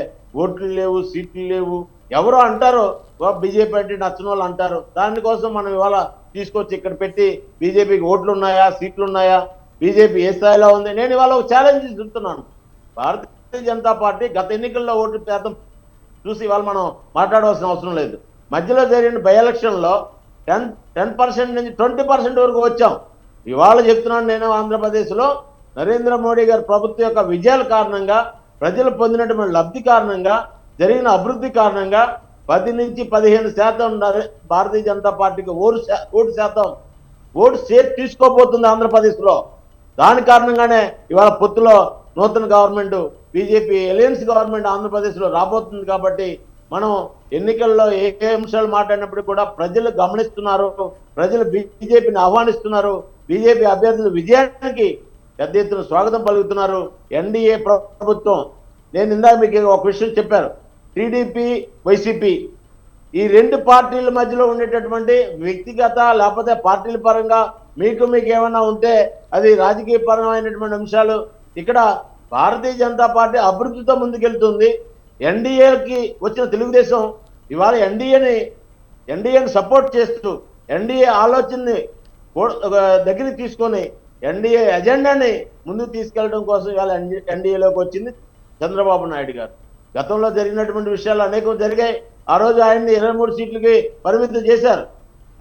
ఓట్లు లేవు, సీట్లు లేవు, ఎవరో అంటారు, బీజేపీ అంటే నచ్చిన వాళ్ళు అంటారు. దానికోసం మనం ఇవాళ తీసుకొచ్చి ఇక్కడ పెట్టి బీజేపీకి ఓట్లు ఉన్నాయా, సీట్లు ఉన్నాయా, బీజేపీ ఏ స్థాయిలో ఉంది? నేను ఇవాళ ఒక ఛాలెంజ్ చెప్తున్నాను. భారతీయ జనతా పార్టీ గత ఎన్నికల్లో ఓటు శాతం చూసి ఇవాళ మనం మాట్లాడవలసిన అవసరం లేదు. మధ్యలో జరిగిన బై ఎలక్షన్లో 10% నుంచి 20% వరకు వచ్చాం. ఇవాళ చెప్తున్నాను, నేను ఆంధ్రప్రదేశ్లో నరేంద్ర మోడీ గారి ప్రభుత్వం యొక్క విజయాల కారణంగా, ప్రజలు పొందినటువంటి లబ్ధి కారణంగా, జరిగిన అభివృద్ధి కారణంగా 10 నుంచి 15% భారతీయ జనతా పార్టీకి ఓటు షేర్ తీసుకోబోతుంది ఆంధ్రప్రదేశ్లో. దాని కారణంగానే ఇవాళ పొత్తులో నూతన గవర్నమెంట్, బీజేపీ అలయన్స్ గవర్నమెంట్ ఆంధ్రప్రదేశ్లో రాబోతుంది. కాబట్టి మనం ఎన్నికల్లో ఏ అంశాలు మాట్లాడినప్పుడు కూడా ప్రజలు గమనిస్తున్నారు, ప్రజలు బీజేపీని ఆహ్వానిస్తున్నారు, బీజేపీ అభ్యర్థుల విజయానికి పెద్ద ఎత్తున స్వాగతం పలుకుతున్నారు. ఎన్డీఏ ప్రభుత్వం, నేను ఇందాక మీకు ఒక విషయం చెప్పారు, టీడీపీ వైసీపీ ఈ 2 పార్టీల మధ్యలో ఉండేటటువంటి వ్యక్తిగత లేకపోతే పార్టీల పరంగా మీకు ఏమైనా ఉంటే అది రాజకీయ పరమైనటువంటి అంశాలు. ఇక్కడ భారతీయ జనతా పార్టీ అభివృద్ధితో ముందుకెళ్తుంది. ఎన్డీఏకి వచ్చిన తెలుగుదేశం ఇవాళ ఎన్డీఏని సపోర్ట్ చేస్తూ ఎన్డీఏ ఆలోచనని దగ్గరికి తీసుకొని ఎన్డీఏ ఎజెండాని ముందుకు తీసుకెళ్లడం కోసం ఇవాళ ఎన్డీఏలోకి వచ్చింది చంద్రబాబు నాయుడు గారు. గతంలో జరిగినటువంటి విషయాలు అనేకం జరిగాయి. ఆ రోజు ఆయన్ని 23 సీట్లకి పరిమితం చేశారు.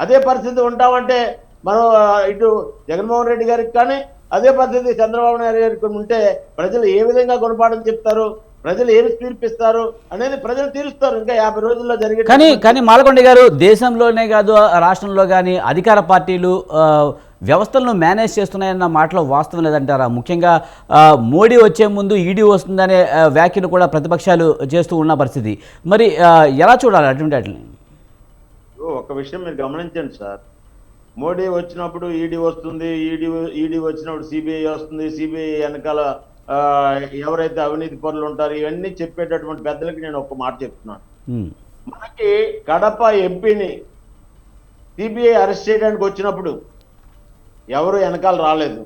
అదే పరిస్థితి ఉంటామంటే మనం ఇటు జగన్మోహన్ రెడ్డి గారికి కానీ అదే పరిస్థితి చంద్రబాబు నాయుడు గారికి ఉంటే ప్రజలు ఏ విధంగా గుణపాఠం చెప్తారు, ప్రజలు ఏమి తీర్పిస్తారు అనేది ప్రజలు తీరుస్తారు. ఇంకా 50 రోజుల్లో జరిగే కానీ మాలకొండ గారు, దేశంలోనే కాదు రాష్ట్రంలో కానీ అధికార పార్టీలు వ్యవస్థలను మేనేజ్ చేస్తున్నాయన్న మాటలో వాస్తవం లేదంటారా? ముఖ్యంగా మోడీ వచ్చే ముందు ఈడీ వస్తుందనే వ్యాఖ్యలు కూడా ప్రతిపక్షాలు చేస్తూ ఉన్న పరిస్థితి. మరి ఎలా చూడాలి అటువంటి వాటిని? ఒక విషయం మీరు గమనించండి సార్, మోడీ వచ్చినప్పుడు ఈడీ వస్తుంది, ఈడీ వచ్చినప్పుడు సిబిఐ వస్తుంది, సిబిఐ వెనకాల ఎవరైతే అవినీతి పరులు ఉంటారో ఇవన్నీ చెప్పేటటువంటి పెద్దలకి నేను ఒక మాట చెప్తున్నాను. మనకి కడప ఎంపీని సిబిఐ అరెస్ట్ చేయడానికి వచ్చినప్పుడు ఎవరు వెనకాల రాలేదు.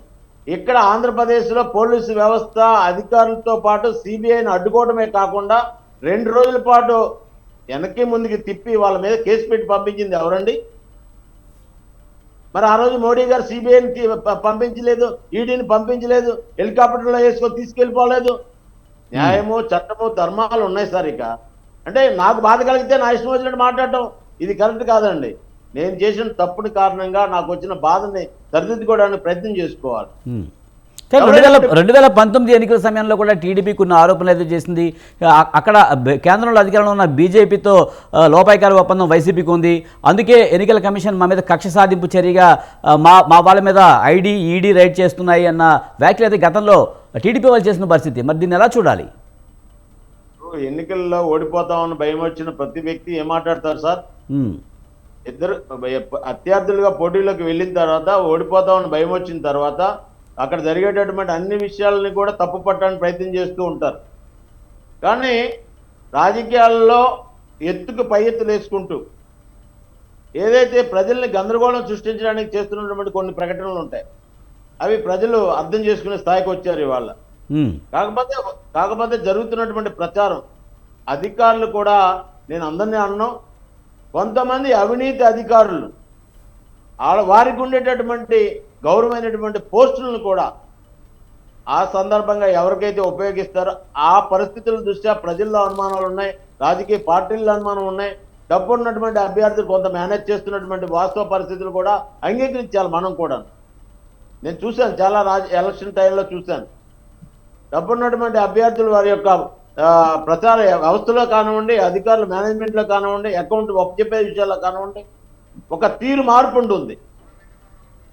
ఇక్కడ ఆంధ్రప్రదేశ్లో పోలీసు వ్యవస్థ అధికారులతో పాటు సిబిఐని అడ్డుకోవడమే కాకుండా 2 రోజుల పాటు వెనక్కి ముందుకి తిప్పి వాళ్ళ మీద కేసు పెట్టి పంపించింది ఎవరండి? మరి ఆ రోజు మోడీ గారు సిబిఐని పంపించలేదు, ఈడీని పంపించలేదు, హెలికాప్టర్లో వేసుకొని తీసుకెళ్ళిపోలేదు. న్యాయము, చట్టము, ధర్మాలు ఉన్నాయి సార్. ఇక అంటే నాకు బాధ కలిగితే నా ఇష్టం వచ్చినట్టు మాట్లాడటం ఇది కరెక్ట్ కాదండి. నేను చేసిన తప్పుని కారణంగా నాకు వచ్చిన బాధని సరిదిద్దుకోవడానికి ప్రయత్నం చేసుకోవాలి. కానీ 2019 ఎన్నికల సమయంలో కూడా టీడీపీ కొన్ని ఆరోపణలు అయితే చేసింది. అక్కడ కేంద్రంలో అధికారంలో ఉన్న బీజేపీతో లోపాయికారి ఒప్పందం వైసీపీకి ఉంది. అందుకే ఎన్నికల కమిషన్ మా మీద కక్ష సాధింపు చర్యగా మా వాళ్ళ మీద ఈడీ రైడ్ చేస్తున్నాయి అన్న వ్యాఖ్యలు అయితే గతంలో టీడీపీ వాళ్ళు చేసిన పరిస్థితి. మరి దీన్ని ఎలా చూడాలి? ఎన్నికల్లో ఓడిపోతామని భయం వచ్చిన ప్రతి వ్యక్తి ఏం మాట్లాడతారు సార్? ఇద్దరు అత్యర్థులుగా పోటీలోకి వెళ్ళిన తర్వాత ఓడిపోతామని భయం వచ్చిన తర్వాత అక్కడ జరిగేటటువంటి అన్ని విషయాలని కూడా తప్పు పట్టడానికి ప్రయత్నం చేస్తూ ఉంటారు. కానీ రాజకీయాల్లో ఎత్తుకు పై ఎత్తులు వేసుకుంటూ ఏదైతే ప్రజల్ని గందరగోళం సృష్టించడానికి చేస్తున్నటువంటి కొన్ని ప్రకటనలు ఉంటాయి, అవి ప్రజలు అర్థం చేసుకునే స్థాయికి వచ్చారు ఇవాళ. కాకపోతే జరుగుతున్నటువంటి ప్రచారం అధికారులు కూడా, నేను అందరినీ అన్నాను, కొంతమంది అవినీతి అధికారులు వారికి ఉండేటటువంటి గౌరవమైనటువంటి పోస్టులను కూడా ఆ సందర్భంగా ఎవరికైతే ఉపయోగిస్తారో ఆ పరిస్థితుల దృష్ట్యా ప్రజల్లో అనుమానాలు ఉన్నాయి, రాజకీయ పార్టీల్లో అనుమానం ఉన్నాయి. డబ్బు ఉన్నటువంటి అభ్యర్థులు కొంత మేనేజ్ చేస్తున్నటువంటి వాస్తవ పరిస్థితులు కూడా అంగీకరించాలి మనం కూడా. నేను చూశాను, చాలా ఎలక్షన్ టైంలో చూశాను. డబ్బున్నటువంటి అభ్యర్థులు వారి యొక్క ప్రచార వ్యవస్థలో కానివ్వండి, అధికారుల మేనేజ్మెంట్లో కానివ్వండి, అకౌంట్ ఒప్పచెప్పే విషయాల్లో కానివ్వండి, ఒక తీరు మార్పు ఉంటుంది.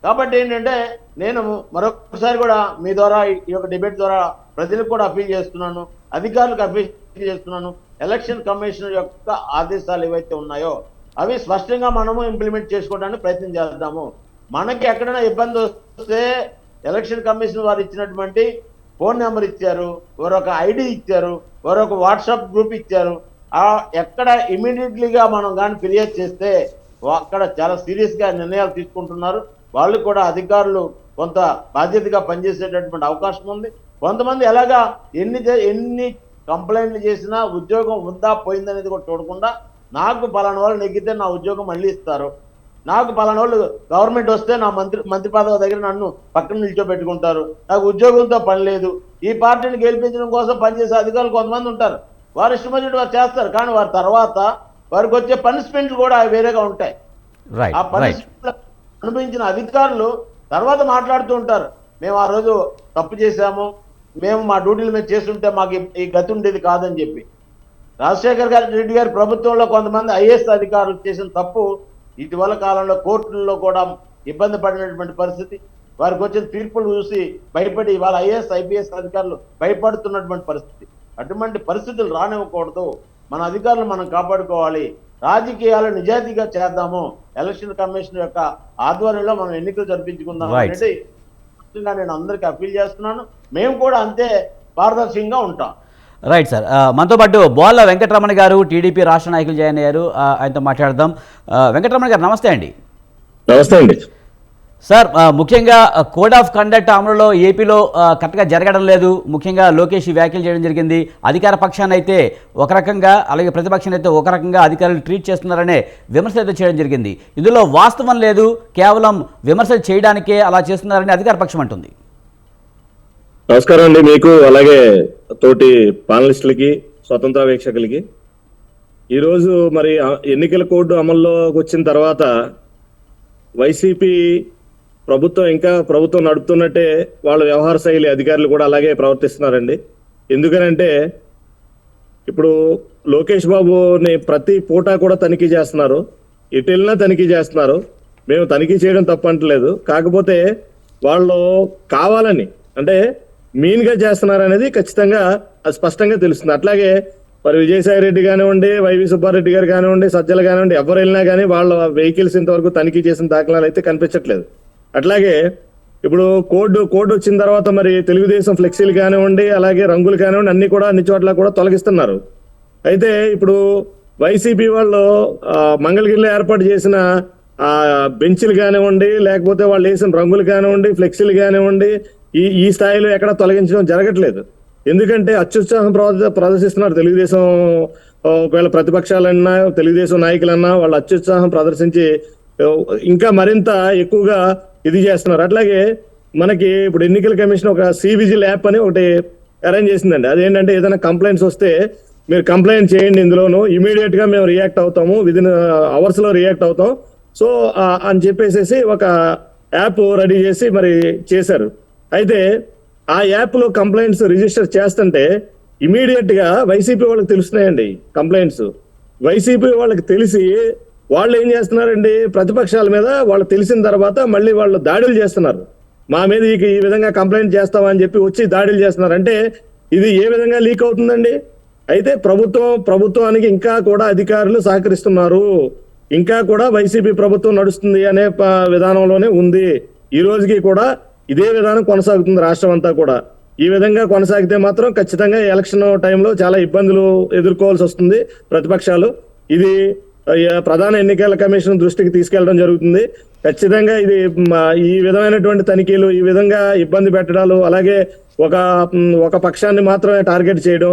కాబట్టి ఏంటంటే నేను మరొకసారి కూడా మీ ద్వారా ఈ యొక్క డిబేట్ ద్వారా ప్రజలకు కూడా అపీల్ చేస్తున్నాను, అధికారులకు అపీల్ చేస్తున్నాను. ఎలక్షన్ కమిషన్ యొక్క ఆదేశాలు ఏవైతే ఉన్నాయో అవి స్పష్టంగా మనము ఇంప్లిమెంట్ చేసుకోవడానికి ప్రయత్నం చేద్దాము. మనకి ఎక్కడైనా ఇబ్బంది వస్తే ఎలక్షన్ కమిషన్ వారు ఇచ్చినటువంటి ఫోన్ నెంబర్ ఇచ్చారు, మరొక ఐడి ఇచ్చారు, మరొక వాట్సాప్ గ్రూప్ ఇచ్చారు. ఎక్కడ ఇమీడియట్లీగా మనం కానీ ఫిర్యాదు చేస్తే అక్కడ చాలా సీరియస్గా నిర్ణయాలు తీసుకుంటున్నారు. వాళ్ళు కూడా అధికారులు కొంత బాధ్యతగా పనిచేసేటటువంటి అవకాశం ఉంది. కొంతమంది ఎలాగా ఎన్ని కంప్లైంట్లు చేసినా ఉద్యోగం ఉందా పోయిందనేది కూడా చూడకుండా నాకు పలానా వాళ్ళు నెగ్గితే నా ఉద్యోగం మళ్ళీ ఇస్తారు, నాకు పలానా వాళ్ళు గవర్నమెంట్ వస్తే నా మంత్రి పదవి దగ్గర నన్ను పక్కన నిల్చోబెట్టుకుంటారు, నాకు ఉద్యోగంతో పని లేదు, ఈ పార్టీని గెలిపించడం కోసం పనిచేసే అధికారులు కొంతమంది ఉంటారు. వారు ఇష్టం వచ్చినట్టు వారు చేస్తారు, కానీ వారి తర్వాత వారికి వచ్చే పనిష్మెంట్లు కూడా వేరేగా ఉంటాయి. ఆ పనిష్మెంట్ అనుభవించిన అధికారులు తర్వాత మాట్లాడుతూ ఉంటారు, మేము ఆ రోజు తప్పు చేశాము, మేము మా డ్యూటీలు మేము చేస్తుంటే మాకు ఈ గతి ఉండేది కాదని చెప్పి. రాజశేఖర్ రెడ్డి గారి ప్రభుత్వంలో కొంతమంది ఐఏఎస్ అధికారులు చేసిన తప్పు ఇటీవల కాలంలో కోర్టుల్లో కూడా ఇబ్బంది పడినటువంటి పరిస్థితి, వారికి వచ్చిన తీర్పులు చూసి భయపడి ఇవాళ ఐఏఎస్ ఐపీఎస్ అధికారులు భయపడుతున్నటువంటి పరిస్థితి. అటువంటి పరిస్థితులు రానివ్వకూడదు. మన అధికారులు మనం కాపాడుకోవాలి. రాజకీయాలు నిజాయితీగా చేద్దాము. ఎలక్షన్ కమిషన్ యొక్క ఆధ్వర్యంలో మనం ఎన్నికలు జరిపించుకుందాం అనేది నేను అందరికీ అప్పీల్ చేస్తున్నాను. మేము కూడా అంతే పారదర్శకంగా ఉంటాం. రైట్ సార్, మనతో పాటు బోళ్ళ వెంకటరమణ గారు టీడీపీ రాష్ట్ర నాయకులు జాయిన్ అయ్యారు, ఆయనతో మాట్లాడదాం. వెంకటరమణ గారు నమస్తే అండి. నమస్తే అండి సార్, ముఖ్యంగా కోడ్ ఆఫ్ కండక్ట్ అమలులో ఏపీలో కరెక్ట్గా జరగడం లేదు. ముఖ్యంగా లోకేష్ వ్యాఖ్యలు చేయడం జరిగింది. అధికార పక్షాన్ని అయితే ఒక రకంగా, అలాగే ప్రతిపక్షాన్ని అయితే ఒక రకంగా అధికారులు ట్రీట్ చేస్తున్నారనే విమర్శలు అయితే చేయడం జరిగింది. ఇందులో వాస్తవం లేదు, కేవలం విమర్శలు చేయడానికే అలా చేస్తున్నారని అధికార పక్షం అంటుంది. నమస్కారం అండి మీకు, అలాగే తోటి పానలిస్టులకి, స్వతంత్ర వీక్షకులకి. ఈరోజు మరి ఎన్నికల కోడ్ అమల్లోకి వచ్చిన తర్వాత వైసీపీ ప్రభుత్వం నడుపుతున్నట్టే వాళ్ళ వ్యవహార శైలి అధికారులు కూడా అలాగే ప్రవర్తిస్తున్నారండి. ఎందుకనంటే ఇప్పుడు లోకేష్ బాబుని ప్రతి పూట కూడా తనిఖీ చేస్తున్నారు, ఎటు వెళ్ళినా తనిఖీ చేస్తున్నారు. మేము తనిఖీ చేయడం తప్పంటలేదు, కాకపోతే వాళ్ళు కావాలని అంటే మీన్గా చేస్తున్నారు అనేది ఖచ్చితంగా స్పష్టంగా తెలుస్తుంది. అట్లాగే మరి విజయసాయి రెడ్డి కానివ్వండి, వైవి సుబ్బారెడ్డి గారు కానివ్వండి, సజ్జలు కానివ్వండి, ఎవరు వెళ్ళినా కానీ వాళ్ళ వెహికల్స్ ఇంతవరకు తనిఖీ చేసిన దాఖలాలు అయితే కనిపించట్లేదు. అట్లాగే ఇప్పుడు కోడ్ వచ్చిన తర్వాత మరి తెలుగుదేశం ఫ్లెక్సీలు కానివ్వండి, అలాగే రంగులు కానివ్వండి, అన్ని చోట్ల కూడా తొలగిస్తున్నారు. అయితే ఇప్పుడు వైసీపీ వాళ్ళు మంగళగిరిలో ఏర్పాటు చేసిన బెంచ్లు కానివ్వండి, లేకపోతే వాళ్ళు వేసిన రంగులు కానివ్వండి, ఫ్లెక్సీలు కానివ్వండి, ఈ స్థాయిలో ఎక్కడ తొలగించడం జరగట్లేదు. ఎందుకంటే అత్యుత్సాహం ప్రదర్శిస్తున్నారు తెలుగుదేశం. ఒకవేళ ప్రతిపక్షాలన్నా తెలుగుదేశం నాయకులన్నా వాళ్ళు అత్యుత్సాహం ప్రదర్శించి ఇంకా మరింత ఎక్కువగా ఇది చేస్తున్నారు. అట్లాగే మనకి ఇప్పుడు ఎన్నికల కమిషన్ ఒక సివిజిల్ యాప్ అని ఒకటి అరేంజ్ చేసిందండి. అదేంటంటే ఏదైనా కంప్లైంట్స్ వస్తే మీరు కంప్లైంట్ చేయండి, ఇందులోనూ ఇమీడియట్ గా మేము రియాక్ట్ అవుతాము, విదిన్ అవర్స్ లో రియాక్ట్ అవుతాం. సో అని చెప్పేసి ఒక యాప్ రెడీ చేసి మరి చేశారు. అయితే ఆ యాప్ లో కంప్లైంట్స్ రిజిస్టర్ చేస్తుంటే ఇమీడియట్ గా వైసీపీ వాళ్ళకి తెలుస్తున్నాయండి కంప్లైంట్స్. వైసీపీ వాళ్ళకి తెలిసి వాళ్ళు ఏం చేస్తున్నారండి, ప్రతిపక్షాల మీద వాళ్ళు తెలిసిన తర్వాత మళ్ళీ వాళ్ళు దాడులు చేస్తున్నారు. మా మీద ఈ విధంగా కంప్లైంట్ చేస్తామని చెప్పి వచ్చి దాడులు చేస్తున్నారు. అంటే ఇది ఏ విధంగా లీక్ అవుతుందండి? అయితే ప్రభుత్వానికి ఇంకా కూడా అధికారులు సహకరిస్తున్నారు, ఇంకా కూడా వైసీపీ ప్రభుత్వం నడుస్తుంది అనే విధానంలోనే ఉంది. ఈ రోజుకి కూడా ఇదే విధానం కొనసాగుతుంది రాష్ట్రం అంతా కూడా. ఈ విధంగా కొనసాగితే మాత్రం ఖచ్చితంగా ఎలక్షన్ టైంలో చాలా ఇబ్బందులు ఎదుర్కోవాల్సి వస్తుంది ప్రతిపక్షాలు. ఇది ప్రధాన ఎన్నికల కమిషన్ దృష్టికి తీసుకెళ్లడం జరుగుతుంది. ఖచ్చితంగా ఇది ఈ విధమైనటువంటి తనిఖీలు, ఈ విధంగా ఇబ్బంది పెట్టడాలు, అలాగే ఒక పక్షాన్ని మాత్రమే టార్గెట్ చేయడం,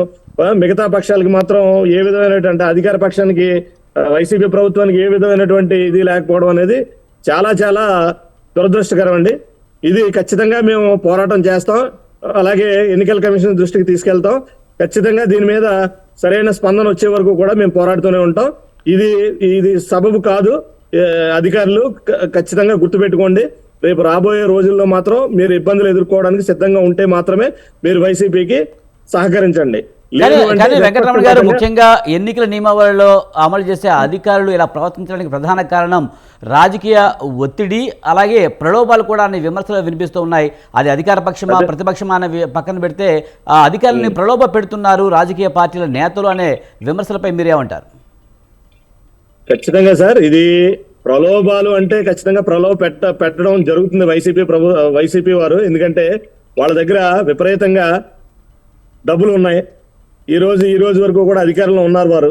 మిగతా పక్షాలకి మాత్రం ఏ విధమైనటువంటి అధికార పక్షానికి వైసీపీ ప్రభుత్వానికి ఏ విధమైనటువంటి ఇది లేకపోవడం అనేది చాలా చాలా దురదృష్టకరం అండి. ఇది ఖచ్చితంగా మేము పోరాటం చేస్తాం, అలాగే ఎన్నికల కమిషన్ దృష్టికి తీసుకెళ్తాం. ఖచ్చితంగా దీని మీద సరైన స్పందన వచ్చే వరకు కూడా మేము పోరాడుతూనే ఉంటాం. ఇది సబబు కాదు. అధికారులు ఖచ్చితంగా గుర్తుపెట్టుకోండి, రేపు రాబోయే రోజుల్లో మాత్రం మీరు ఇబ్బందులు ఎదుర్కోవడానికి సిద్ధంగా ఉంటే మాత్రమే మీరు వైసీపీకి సహకరించండి. కానీ లేదు అంటే కానీ వెంకటరమణ గారు నిష్పక్షపాతంగా ముఖ్యంగా ఎన్నికల నియమావళిలో అమలు చేసే అధికారులు ఇలా ప్రవర్తించడానికి ప్రధాన కారణం రాజకీయ ఒత్తిడి, అలాగే ప్రలోభాలు కూడా అనే విమర్శలు వినిపిస్తూ ఉన్నాయి. అది అధికార పక్షమా ప్రతిపక్షమా అనే పక్కన పెడితే ఆ అధికారులని ప్రలోభ పెడుతున్నారు రాజకీయ పార్టీల నేతలు అనే విమర్శలపై మీరేమంటారు? ఖచ్చితంగా సార్, ఇది ప్రలోభాలు అంటే ఖచ్చితంగా పెట్టడం జరుగుతుంది వైసీపీ వారు. ఎందుకంటే వాళ్ళ దగ్గర విపరీతంగా డబ్బులు ఉన్నాయి. ఈ రోజు వరకు కూడా అధికారంలో ఉన్నారు వారు.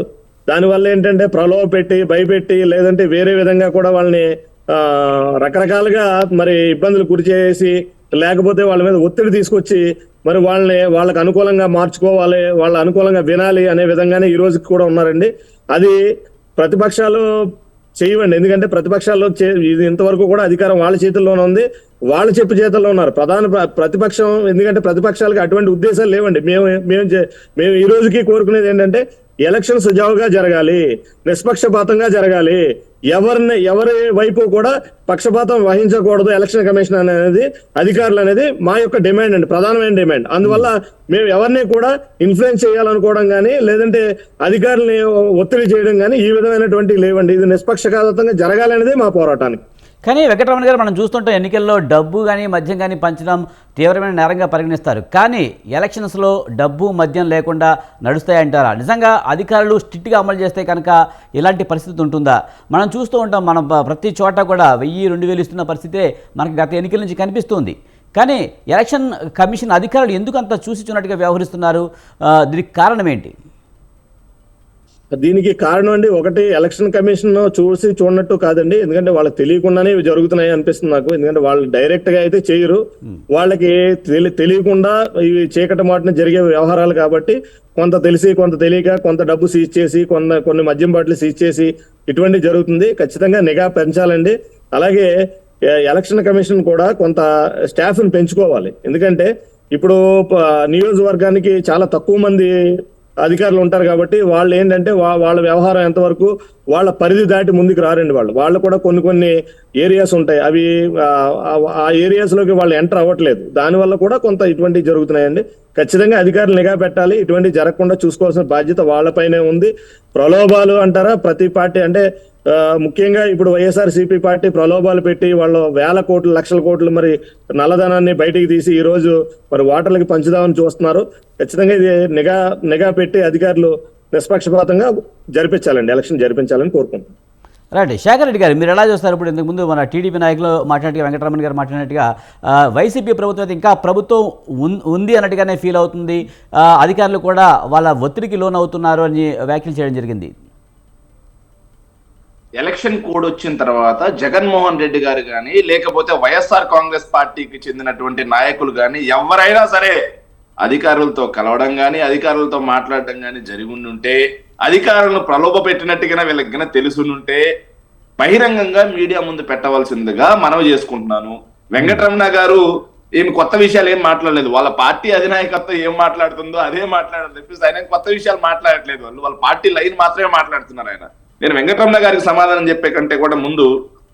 దానివల్ల ఏంటంటే ప్రలోభ పెట్టి భయపెట్టి లేదంటే వేరే విధంగా కూడా వాళ్ళని రకరకాలుగా మరి ఇబ్బందులు గురి చేసి, లేకపోతే వాళ్ళ మీద ఒత్తిడి తీసుకొచ్చి మరి వాళ్ళకి అనుకూలంగా మార్చుకోవాలి, వాళ్ళ అనుకూలంగా వినాలి అనే విధంగానే ఈ రోజుకి కూడా ఉన్నారండి. అది ప్రతిపక్షాలు చేయవండి. ఎందుకంటే ప్రతిపక్షాల్లో ఇది ఇంతవరకు కూడా అధికారం వాళ్ళ చేతుల్లోనే ఉంది, వాళ్ళ చెప్పు చేతుల్లో ఉన్నారు ప్రతిపక్షం. ఎందుకంటే ప్రతిపక్షాలకు అటువంటి ఉద్దేశాలు లేవండి. మేము ఈ రోజుకి కోరుకునేది ఏంటంటే ఎలక్షన్ సజావుగా జరగాలి, నిష్పక్షపాతంగా జరగాలి, ఎవరి వైపు కూడా పక్షపాతం వహించకూడదు ఎలక్షన్ కమిషన్ అనేది, అధికారులు అనేది మా యొక్క డిమాండ్ అండి, ప్రధానమైన డిమాండ్. అందువల్ల మేము ఎవరిని కూడా ఇన్ఫ్లుయెన్స్ చేయాలనుకోవడం కానీ లేదంటే అధికారులని ఒత్తిడి చేయడం కానీ ఈ విధమైనటువంటి లేవండి. ఇది నిష్పక్షపాతంగా జరగాలనేది మా పోరాటానికి. కానీ వెంకటరమణ గారు మనం చూస్తుంటాం ఎన్నికల్లో డబ్బు కానీ మద్యం కానీ పంచడం తీవ్రమైన నేరంగా పరిగణిస్తారు. కానీ ఎలక్షన్స్లో డబ్బు మద్యం లేకుండా నడుస్తాయంటారా? నిజంగా అధికారులు స్ట్రిక్ట్గా అమలు చేస్తే కనుక ఇలాంటి పరిస్థితి ఉంటుందా? మనం చూస్తూ ఉంటాం, మనం ప్రతి చోట కూడా 1000-2000 ఇస్తున్న పరిస్థితే మనకి గత ఎన్నికల నుంచి కనిపిస్తుంది. కానీ ఎలక్షన్ కమిషన్ అధికారులు ఎందుకు అంత చూసిచున్నట్టుగా వ్యవహరిస్తున్నారు? దీనికి కారణం ఏంటి? దీనికి కారణం అండి, ఒకటి ఎలక్షన్ కమిషన్ చూడనట్టు కాదండి. ఎందుకంటే వాళ్ళకి తెలియకుండానే ఇవి జరుగుతున్నాయి అనిపిస్తుంది నాకు. ఎందుకంటే వాళ్ళు డైరెక్ట్ గా అయితే చేయరు, వాళ్ళకి తెలియకుండా ఇవి చీకటి మాటన జరిగే వ్యవహారాలు కాబట్టి కొంత తెలిసి కొంత తెలియక కొంత డబ్బు సీజ్ చేసి కొన్ని మద్యం బాటిల్ సీజ్ చేసి ఇటువంటి జరుగుతుంది. ఖచ్చితంగా నిఘా పెంచాలండి. అలాగే ఎలక్షన్ కమిషన్ కూడా కొంత స్టాఫ్ ని పెంచుకోవాలి. ఎందుకంటే ఇప్పుడు నియోజకవర్గానికి చాలా తక్కువ మంది అధికారులు ఉంటారు కాబట్టి వాళ్ళు ఏంటంటే వాళ్ళ వ్యవహారం ఎంతవరకు వాళ్ళ పరిధి దాటి ముందుకు రారండి. వాళ్ళు కూడా కొన్ని ఏరియాస్ ఉంటాయి, అవి ఆ ఏరియాస్ లోకి వాళ్ళు ఎంటర్ అవ్వట్లేదు. దానివల్ల కూడా కొంత ఇటువంటివి జరుగుతున్నాయండి. ఖచ్చితంగా అధికారులు నిఘా పెట్టాలి, ఇటువంటివి జరగకుండా చూసుకోవాల్సిన బాధ్యత వాళ్ళపైనే ఉంది. ప్రలోభాలు అంటారా, ప్రతి పార్టీ అంటే ముఖ్యంగా ఇప్పుడు వైఎస్ఆర్సీపీ పార్టీ ప్రలోభాలు పెట్టి వాళ్ళు వేల కోట్లు లక్షల కోట్లు మరి నల్లధనాన్ని బయటికి తీసి ఈ రోజు మరి ఓటర్లకి పంచుదామని చూస్తున్నారు. ఖచ్చితంగా ఇది నిఘా పెట్టి అధికారులు నిష్పక్షపాతంగా జరిపించాలండి, ఎలక్షన్ జరిపించాలని కోరుకుంటున్నాను. రైట్. శేఖర్ రెడ్డి గారు, మీరు ఎలా చూస్తారు? ఇప్పుడు ఇంతకుముందు మన టీడీపీ నాయకులు మాట్లాడినట్టుగా, వెంకటరమణ గారు మాట్లాడినట్టుగా వైసీపీ ప్రభుత్వం అయితే ఇంకా ప్రభుత్వం ఉంది అన్నట్టుగానే ఫీల్ అవుతుంది, అధికారులు కూడా వాళ్ళ ఒత్తిడికి లోన్ అవుతున్నారు అని వ్యాఖ్యలు చేయడం జరిగింది. ఎలక్షన్ కోడ్ వచ్చిన తర్వాత జగన్మోహన్ రెడ్డి గారు కానీ లేకపోతే వైఎస్ఆర్ కాంగ్రెస్ పార్టీకి చెందినటువంటి నాయకులు కానీ ఎవరైనా సరే అధికారులతో కలవడం కానీ అధికారులతో మాట్లాడడం కానీ జరిగి ఉంటే, అధికారులను ప్రలోభ పెట్టినట్టుగా వీళ్ళకి తెలుసునుంటే బహిరంగంగా మీడియా ముందు పెట్టవలసిందిగా మనవి చేసుకుంటున్నాను. వెంకటరమణ గారు ఏమి కొత్త విషయాలు ఏం మాట్లాడలేదు, వాళ్ళ పార్టీ అధినాయకత్వం ఏం మాట్లాడుతుందో అదే మాట్లాడాలని చెప్పేసి ఆయన కొత్త విషయాలు మాట్లాడట్లేదు, వాళ్ళ పార్టీ లైన్ మాత్రమే మాట్లాడుతున్నారు. ఆయన నేను వెంకటరమణ గారికి సమాధానం చెప్పే కంటే కూడా ముందు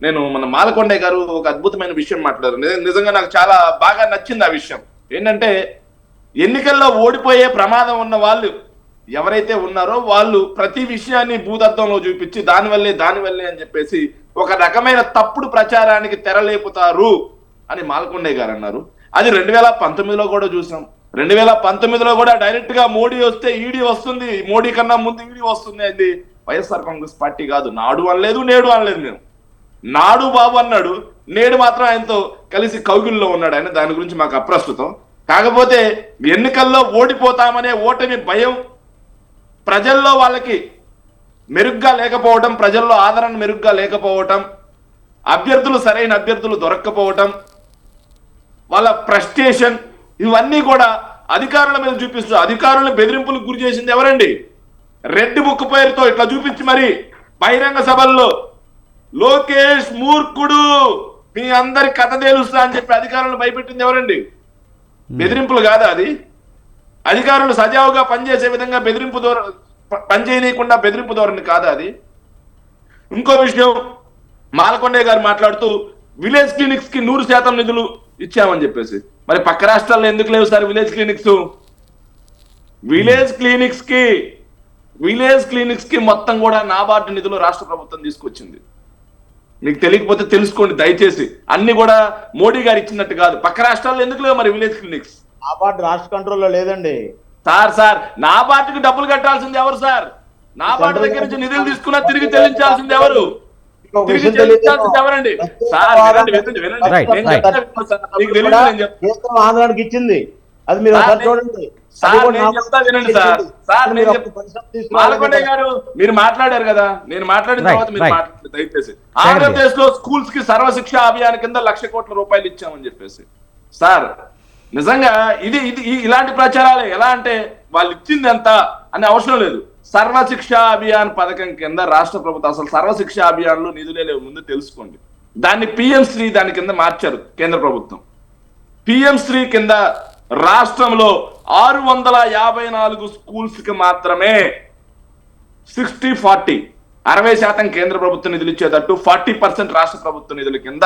నేను మన మాలకొండయ్య గారు ఒక అద్భుతమైన విషయం మాట్లాడారు. నిజంగా నాకు చాలా బాగా నచ్చింది ఆ విషయం. ఏంటంటే ఎన్నికల్లో ఓడిపోయే ప్రమాదం ఉన్న వాళ్ళు ఎవరైతే ఉన్నారో వాళ్ళు ప్రతి విషయాన్ని భూతత్వంలో చూపించి దానివల్లే అని చెప్పేసి ఒక రకమైన తప్పుడు ప్రచారానికి తెరలేపుతారు అని మాలకొండయ్య గారు అన్నారు. అది 2019లో కూడా చూసాం. 2019లో కూడా డైరెక్ట్ గా మోడీ వస్తే ఈడీ వస్తుంది, మోడీ కన్నా ముందు ఈడీ వస్తుంది. అది వైఎస్ఆర్ కాంగ్రెస్ పార్టీ కాదు. నాడు అనలేదు, నేడు అనలేదు. మేము నాడు బాబు అన్నాడు, నేడు మాత్రం ఆయనతో కలిసి కౌగిల్లో ఉన్నాడు ఆయన. దాని గురించి మాకు అప్రస్తుతం. కాకపోతే ఎన్నికల్లో ఓడిపోతామనే ఓటమి భయం ప్రజల్లో వాళ్ళకి మెరుగ్గా లేకపోవటం, ప్రజల్లో ఆదరణ మెరుగ్గా లేకపోవటం, సరైన అభ్యర్థులు దొరక్కపోవటం, వాళ్ళ ఫ్రస్ట్రేషన్, ఇవన్నీ కూడా అధికారుల మీద చూపిస్తూ అధికారులను బెదిరింపులకు గురి చేసింది ఎవరండి? రెడ్ బుక్ పేరుతో ఇట్లా చూపించి మరి బహిరంగ సభల్లో లోకేష్ మూర్ఖుడు, మీ అందరి కథ తెలుస్తా అని చెప్పి అధికారులను భయపెట్టింది ఎవరండి? బెదిరింపులు కాదా అది? అధికారులు సజావుగా పనిచేసే విధంగా పనిచేయనీయకుండా బెదిరింపు ధోరణి కాదా అది? ఇంకో విషయం, మాలకొండయ్య గారు మాట్లాడుతూ విలేజ్ క్లినిక్స్ కి 100% నిధులు ఇచ్చామని చెప్పేసి. మరి పక్క రాష్ట్రాల్లో ఎందుకు లేవు sir village clinics? Village clinics కి మొత్తం కూడా నాబార్డు నిధులు రాష్ట్ర ప్రభుత్వం తీసుకొచ్చింది. మీకు తెలియకపోతే తెలుసుకోండి దయచేసి. అన్ని కూడా మోడీ గారు ఇచ్చినట్టు కాదు. పక్క రాష్ట్రాల్లో ఎందుకు లేవు మరి విలేజ్ క్లినిక్స్? నాబార్డు రాష్ట్ర కంట్రోల్లో లేదండి. సార్ నాబార్డుకి డబ్బులు కట్టాల్సింది ఎవరు సార్? నాబార్డు దగ్గర నుంచి నిధులు తీసుకున్నా తిరిగి చెల్లించాల్సింది ఎవరు? తిరిగి చెల్లించాల్సింది ఎవరండి? సార్ ఆంధ్రానికి ఇచ్చింది అది మీరు చూడండి. మాలకొండ గారు మీరు మాట్లాడారు కదా, నేను మాట్లాడిన తర్వాత మీరు మాట్లాడారు దయచేసి. ఆంధ్రప్రదేశ్ లో స్కూల్స్ కి సర్వశిక్ష అభియాన్ కింద 1,00,000 కోట్ల రూపాయలు ఇచ్చామని చెప్పేసి. సార్ నిజంగా ఇది ఇలాంటి ప్రచారాలు ఎలా అంటే వాళ్ళు ఇచ్చింది ఎంత అనే అవసరం లేదు. సర్వశిక్ష అభియాన్ పథకం కింద రాష్ట్ర ప్రభుత్వం అసలు సర్వశిక్ష అభియాన్ లో నిధులే లేవు, ముందు తెలుసుకోండి. దాన్ని PM శ్రీ దాని కింద మార్చారు కేంద్ర ప్రభుత్వం. PM శ్రీ కింద రాష్ట్రంలో 654 స్కూల్స్ కి మాత్రమే 60-40 60% కేంద్ర ప్రభుత్వ నిధులు ఇచ్చేటట్టు 40% రాష్ట్ర ప్రభుత్వ నిధుల కింద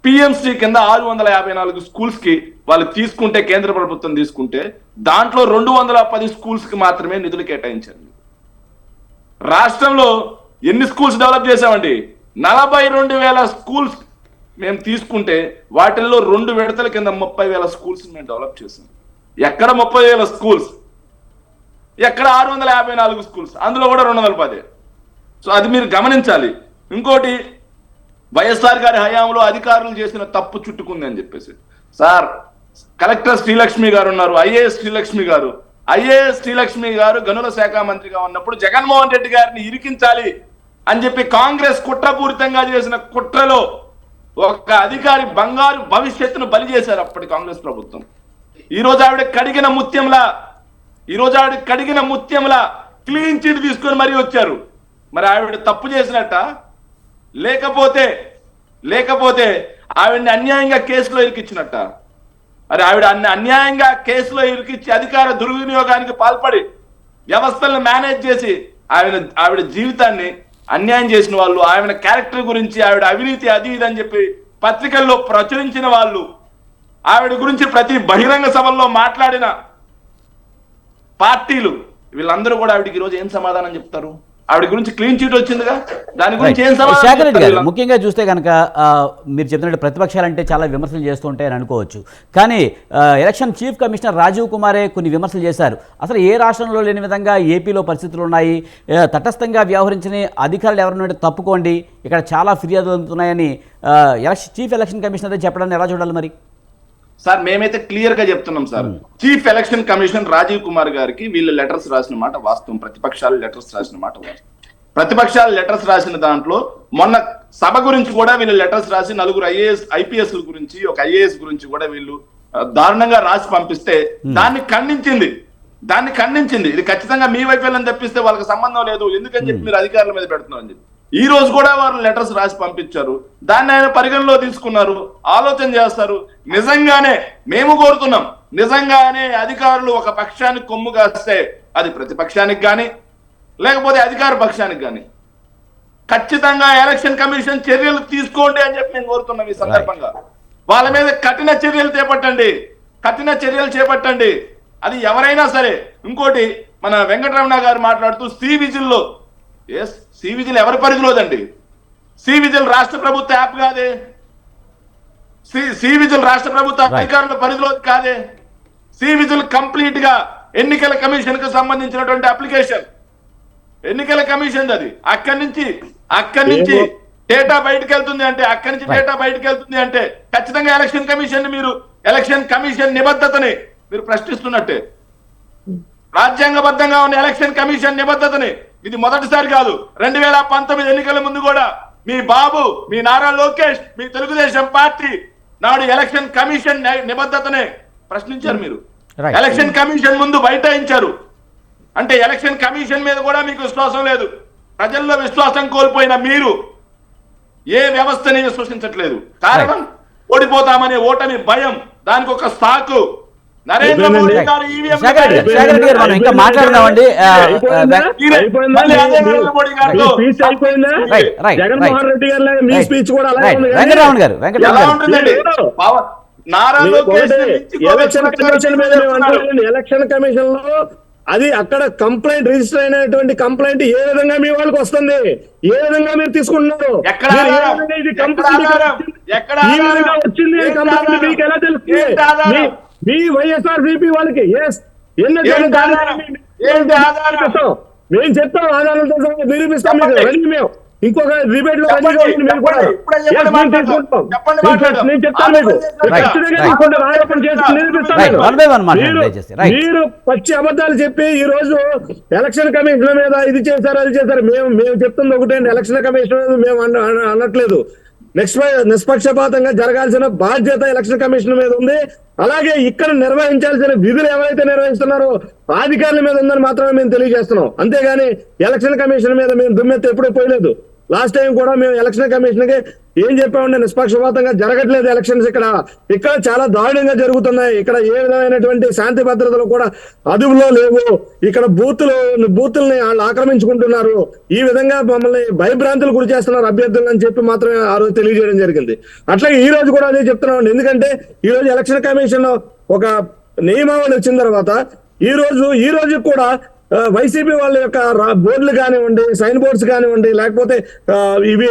PM శ్రీ కింద 654 స్కూల్స్ కి వాళ్ళు తీసుకుంటే, కేంద్ర ప్రభుత్వం తీసుకుంటే దాంట్లో 210 స్కూల్స్ కి మాత్రమే నిధులు కేటాయించారు. రాష్ట్రంలో ఎన్ని స్కూల్స్ డెవలప్ చేశామండి? 42,000 స్కూల్స్ మేము తీసుకుంటే వాటిల్లో 2 విడతల కింద 30,000 స్కూల్స్ మేము డెవలప్ చేసాం. ఎక్కడ 30,000 స్కూల్స్, ఎక్కడ 654 స్కూల్స్, అందులో కూడా 210. సో అది మీరు గమనించాలి. ఇంకోటి, వైఎస్ఆర్ గారి హయాంలో అధికారులు చేసిన తప్పు చుట్టుకుంది అని చెప్పేసి. సార్ కలెక్టర్ శ్రీలక్ష్మి గారు ఉన్నారు, ఐఏఎస్ శ్రీలక్ష్మి గారు గనుల శాఖ మంత్రిగా ఉన్నప్పుడు జగన్మోహన్ రెడ్డి గారిని ఇరికించాలి అని చెప్పి కాంగ్రెస్ కుట్రపూరితంగా చేసిన కుట్రలో ఒక అధికారి బంగారు భవిష్యత్తును బలి చేశారు అప్పటి కాంగ్రెస్ ప్రభుత్వం. ఈ రోజు ఆవిడ కడిగిన ముత్యంలా క్లీన్ చిట్ తీసుకొని మరీ వచ్చారు. మరి ఆవిడ తప్పు చేసినట్ట, లేకపోతే ఆవిడని అన్యాయంగా కేసులో ఇరికిచ్చినట్ట? మరి ఆవిడ అన్యాయంగా కేసులో ఇరికిచ్చి అధికార దుర్వినియోగానికి పాల్పడి వ్యవస్థలను మేనేజ్ చేసి ఆవిడ జీవితాన్ని అన్యాయం చేసిన వాళ్ళు, ఆవిడ క్యారెక్టర్ గురించి, ఆవిడ అవినీతి అది ఇది అని చెప్పి పత్రికల్లో ప్రచురించిన వాళ్ళు, ఆవిడ గురించి ప్రతి బహిరంగ సభల్లో మాట్లాడిన పార్టీలు, వీళ్ళందరూ కూడా ఆవిడకి ఈరోజు ఏం సమాధానం చెప్తారు? ఆవిడ గురించి క్లీన్ చీట్ వచ్చిందిగా, దాని గురించి ఏం శేఖర్ రెడ్డి గారు ముఖ్యంగా చూస్తే కనుక మీరు చెప్పినట్టు ప్రతిపక్షాలంటే చాలా విమర్శలు చేస్తూ ఉంటాయని అనుకోవచ్చు. కానీ ఎలక్షన్ చీఫ్ కమిషనర్ రాజీవ్ కుమారే కొన్ని విమర్శలు చేశారు. అసలు ఏ రాష్ట్రంలో లేని విధంగా ఏపీలో పరిస్థితులు ఉన్నాయి, తటస్థంగా వ్యవహరించిన అధికారులు ఎవరైనా తప్పుకోండి, ఇక్కడ చాలా ఫిర్యాదులు అందుతున్నాయని చీఫ్ ఎలక్షన్ కమిషనర్ చెప్పడాన్ని ఎలా చూడాలి మరి? సార్ మేమైతే క్లియర్ గా చెప్తున్నాం sir, chief election commission Rajiv Kumar గారికి వీళ్ళు లెటర్స్ రాసిన మాట వాస్తవం, ప్రతిపక్షాలు లెటర్స్ రాసిన మాట వాస్తవం. ప్రతిపక్షాలు లెటర్స్ రాసిన దాంట్లో మొన్న సభ గురించి కూడా వీళ్ళు లెటర్స్ రాసి 4 IPS గురించి, ఒక IAS గురించి కూడా వీళ్ళు దారుణంగా రాసి పంపిస్తే దాన్ని ఖండించింది. ఇది ఖచ్చితంగా మీ వైఫల్యం తప్పిస్తే వాళ్ళకి సంబంధం లేదు, ఎందుకని చెప్పి మీరు అధికారుల మీద పెడుతున్నారని చెప్పి ఈ రోజు కూడా వారు లెటర్స్ రాసి పంపించారు. దాన్ని ఆయన పరిగణలో తీసుకున్నారు, ఆలోచన చేస్తారు. నిజంగానే మేము కోరుతున్నాం, నిజంగానే అధికారులు ఒక పక్షానికి కొమ్ము కాస్తే అది ప్రతిపక్షానికి కానీ లేకపోతే అధికార పక్షానికి కానీ ఖచ్చితంగా ఎలక్షన్ కమిషన్ చర్యలు తీసుకోండి అని చెప్పి మేము కోరుతున్నాం. ఈ సందర్భంగా వాళ్ళ మీద కఠిన చర్యలు చేపట్టండి, అది ఎవరైనా సరే. ఇంకోటి, మన వెంకటరమణ గారు మాట్లాడుతూ సి విజిల్ ఎవరి పరిధిలోదండి? సి విజిల్ రాష్ట్ర ప్రభుత్వ యాప్ కాదే, సి విజిల్ రాష్ట్ర ప్రభుత్వ అధికారుల పరిధిలో కాదే. సి విజిల్ కంప్లీట్ గా ఎన్నికల కమిషన్ కు సంబంధించినటువంటి అప్లికేషన్, ఎన్నికల కమిషన్ అది. అక్కడి నుంచి డేటా బయటకు వెళ్తుంది అంటే ఖచ్చితంగా ఎలక్షన్ కమిషన్ నిబద్ధతని మీరు ప్రశ్నిస్తున్నట్టే. రాజ్యాంగబద్ధంగా ఉన్న ఎలక్షన్ కమిషన్ నిబద్ధతని ఇది మొదటిసారి కాదు. 2019 ఎన్నికల ముందు కూడా మీ బాబు, మీ నారా లోకేష్, మీ తెలుగుదేశం పార్టీ నాడు ఎలక్షన్ కమిషన్ నిబద్ధతనే ప్రశ్నించారు. మీరు ఎలక్షన్ కమిషన్ ముందు బైఠాయించారు. అంటే ఎలక్షన్ కమిషన్ మీద కూడా మీకు విశ్వాసం లేదు. ప్రజల్లో విశ్వాసం కోల్పోయిన మీరు ఏ వ్యవస్థని విశ్వసించట్లేదు. కారణం ఓడిపోతామనే ఓటమి భయం, దానికి ఒక సాకు. నరేంద్ర మోడీ గారు ఈవీఎం శేఖర్ రెడ్డి గారు మనం ఇంకా మాట్లాడదామండి. మళ్ళీ అదే నరేంద్ర మోడీ గారితో స్పీచ్ అయిపోయిందా? జగన్మోహన్ రెడ్డి గారు లాగా మీ స్పీచ్ కూడా అలాగే ఉంది కానీ వెంకటరామన్ గారు ఎలా ఉంటుందండి? నారా లోకేష్ ఎలక్షన్ కమిషన్ మీద మేము అంటున్నాం, ఎలక్షన్ కమిషన్ లో అది అక్కడ కంప్లైంట్ రిజిస్టర్ అయినటువంటి కంప్లైంట్ ఏ విధంగా మీ వాళ్ళకి వస్తుంది, ఏ విధంగా మీరు తీసుకుంటున్నారు, ఎక్కడ మీరు ఏ ఆధారం? విధంగా ఇది ఎక్కడ కంప్లైంట్ ఆధారం? ఎక్కడ ఈ ఆధారం? విధంగా వచ్చింది ఏంటి కంప్లైంట్ ఆధారం? మీకు ఎలా తెలుస్తుంది? ఏంటి ఆధారం? మీ వైఎస్ఆర్సీపీ వాళ్ళకి ఏంటి ఆధారం? ఏంటి ఆధారం? మేము చెప్తాం, ఆధారాలతో సహా నిరూపిస్తాం మీకు. చెప్పండి. రెడీ మేము ఇంకొక డిబేట్ లో చెప్పండి, రెడీగా ఉంది మీరు కూడా. చెప్పండి. ఇప్పుడే చెప్పండి, Yes, మేము మాట్లాడదాం. తీసుకుంటాం. చెప్పండి, నేను మాట్లాడదాం. నేను చెప్తాను మీకు. Right, ఖచ్చితంగా right. తీసుకుంటాం. ఆరోపణ చేసి నిరూపిస్తాం Right, నేను. one by one మాట్లాడండి మీరు- దయచేసి. Right. మీరు పచ్చి అబద్ధాలు చెప్పి ఈ రోజు ఎలక్షన్ కమిషన్ మీద ఇది చేశారు అది చేశారు. మేము చెప్తుంది ఒకటే, ఎలక్షన్ కమిషన్ మేము అనట్లేదు. నిష్పక్షపాతంగా జరగాల్సిన బాధ్యత ఎలక్షన్ కమిషన్ మీద ఉంది. అలాగే ఇక్కడ నిర్వహించాల్సిన విధులు ఎవరైతే నిర్వహిస్తున్నారో అధికారుల మీద ఉందని మాత్రమే మేము తెలియజేస్తున్నాం. అంతేగాని ఎలక్షన్ కమిషన్ మీద మేము దుమ్మెత్తి ఎప్పుడూ పోయలేదు. లాస్ట్ టైం కూడా మేము ఎలక్షన్ కమిషన్ కి ఏం చెప్పామంటే నిష్పక్షపాతంగా జరగట్లేదు ఎలక్షన్స్, ఇక్కడ చాలా దారుణంగా జరుగుతున్నాయి, ఇక్కడ ఏ విధమైనటువంటి శాంతి భద్రతలు కూడా అదుపులో లేవు, ఇక్కడ బూతుల్ని వాళ్ళు ఆక్రమించుకుంటున్నారు, ఈ విధంగా మమ్మల్ని భయభ్రాంతులు గురి చేస్తున్నారు అభ్యర్థులు అని చెప్పి మాత్రమే ఆ రోజు తెలియజేయడం జరిగింది. అట్లాగే ఈ రోజు కూడా అదే చెప్తున్నామండి. ఎందుకంటే ఈ రోజు ఎలక్షన్ కమిషన్ ఒక నియమావళి వచ్చిన తర్వాత ఈ రోజు కూడా వైసీపీ వాళ్ళ యొక్క బోర్డులు కానివ్వండి, సైన్ బోర్డ్స్ కానివ్వండి, లేకపోతే ఇవి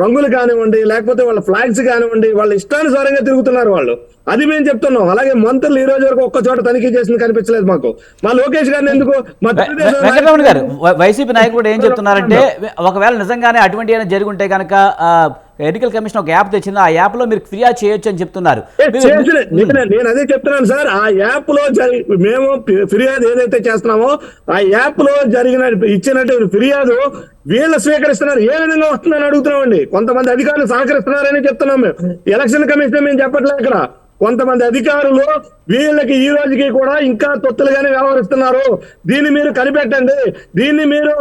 రంగులు కానివ్వండి, లేకపోతే వాళ్ళ ఫ్లాగ్స్ కానివ్వండి, వాళ్ళ ఇష్టానుసారంగా తిరుగుతున్నారు వాళ్ళు. అది మేము చెప్తున్నాం. అలాగే మంత్రులు ఈ రోజు వరకు ఒక్క చోట తనిఖీ చేసింది కనిపించలేదు మాకు. మా లోకేష్ గారిని ఎందుకు మా తెలుగుదేశం వెంకటరమణ గారు, వైసీపీ నాయకుడు ఏం చెప్తున్నారంటే ఒకవేళ నిజంగానే అటువంటి ఏమైనా జరిగి ఉంటే కనుక ఎన్నికల కమిషన్ ఒక యాప్ తెచ్చింది, ఆ యాప్ లో మీరు ఫిర్యాదు చేయొచ్చు అని చెప్తున్నారు. నేను అదే చెప్తున్నాను సార్. ఆ యాప్ లో మేము ఫిర్యాదు ఏదైతే చేస్తున్నామో ఆ యాప్ లో ఇచ్చినటువంటి ఫిర్యాదు వీళ్ళు స్వీకరిస్తున్నారు. ఏ విధంగా వస్తుందని అడుగుతున్నామండి. కొంతమంది అధికారులు సహకరిస్తున్నారని చెప్తున్నాం మేము. ఎలక్షన్ కమిషన్ మేము చెప్పట్లేదు. ఇక్కడ కొంతమంది అధికారులు వీళ్ళకి ఈ రోజుకి కూడా ఇంకా తొత్తులుగానే వ్యవహరిస్తున్నారు. దీన్ని మీరు కనిపెట్టండి, దీన్ని మీరు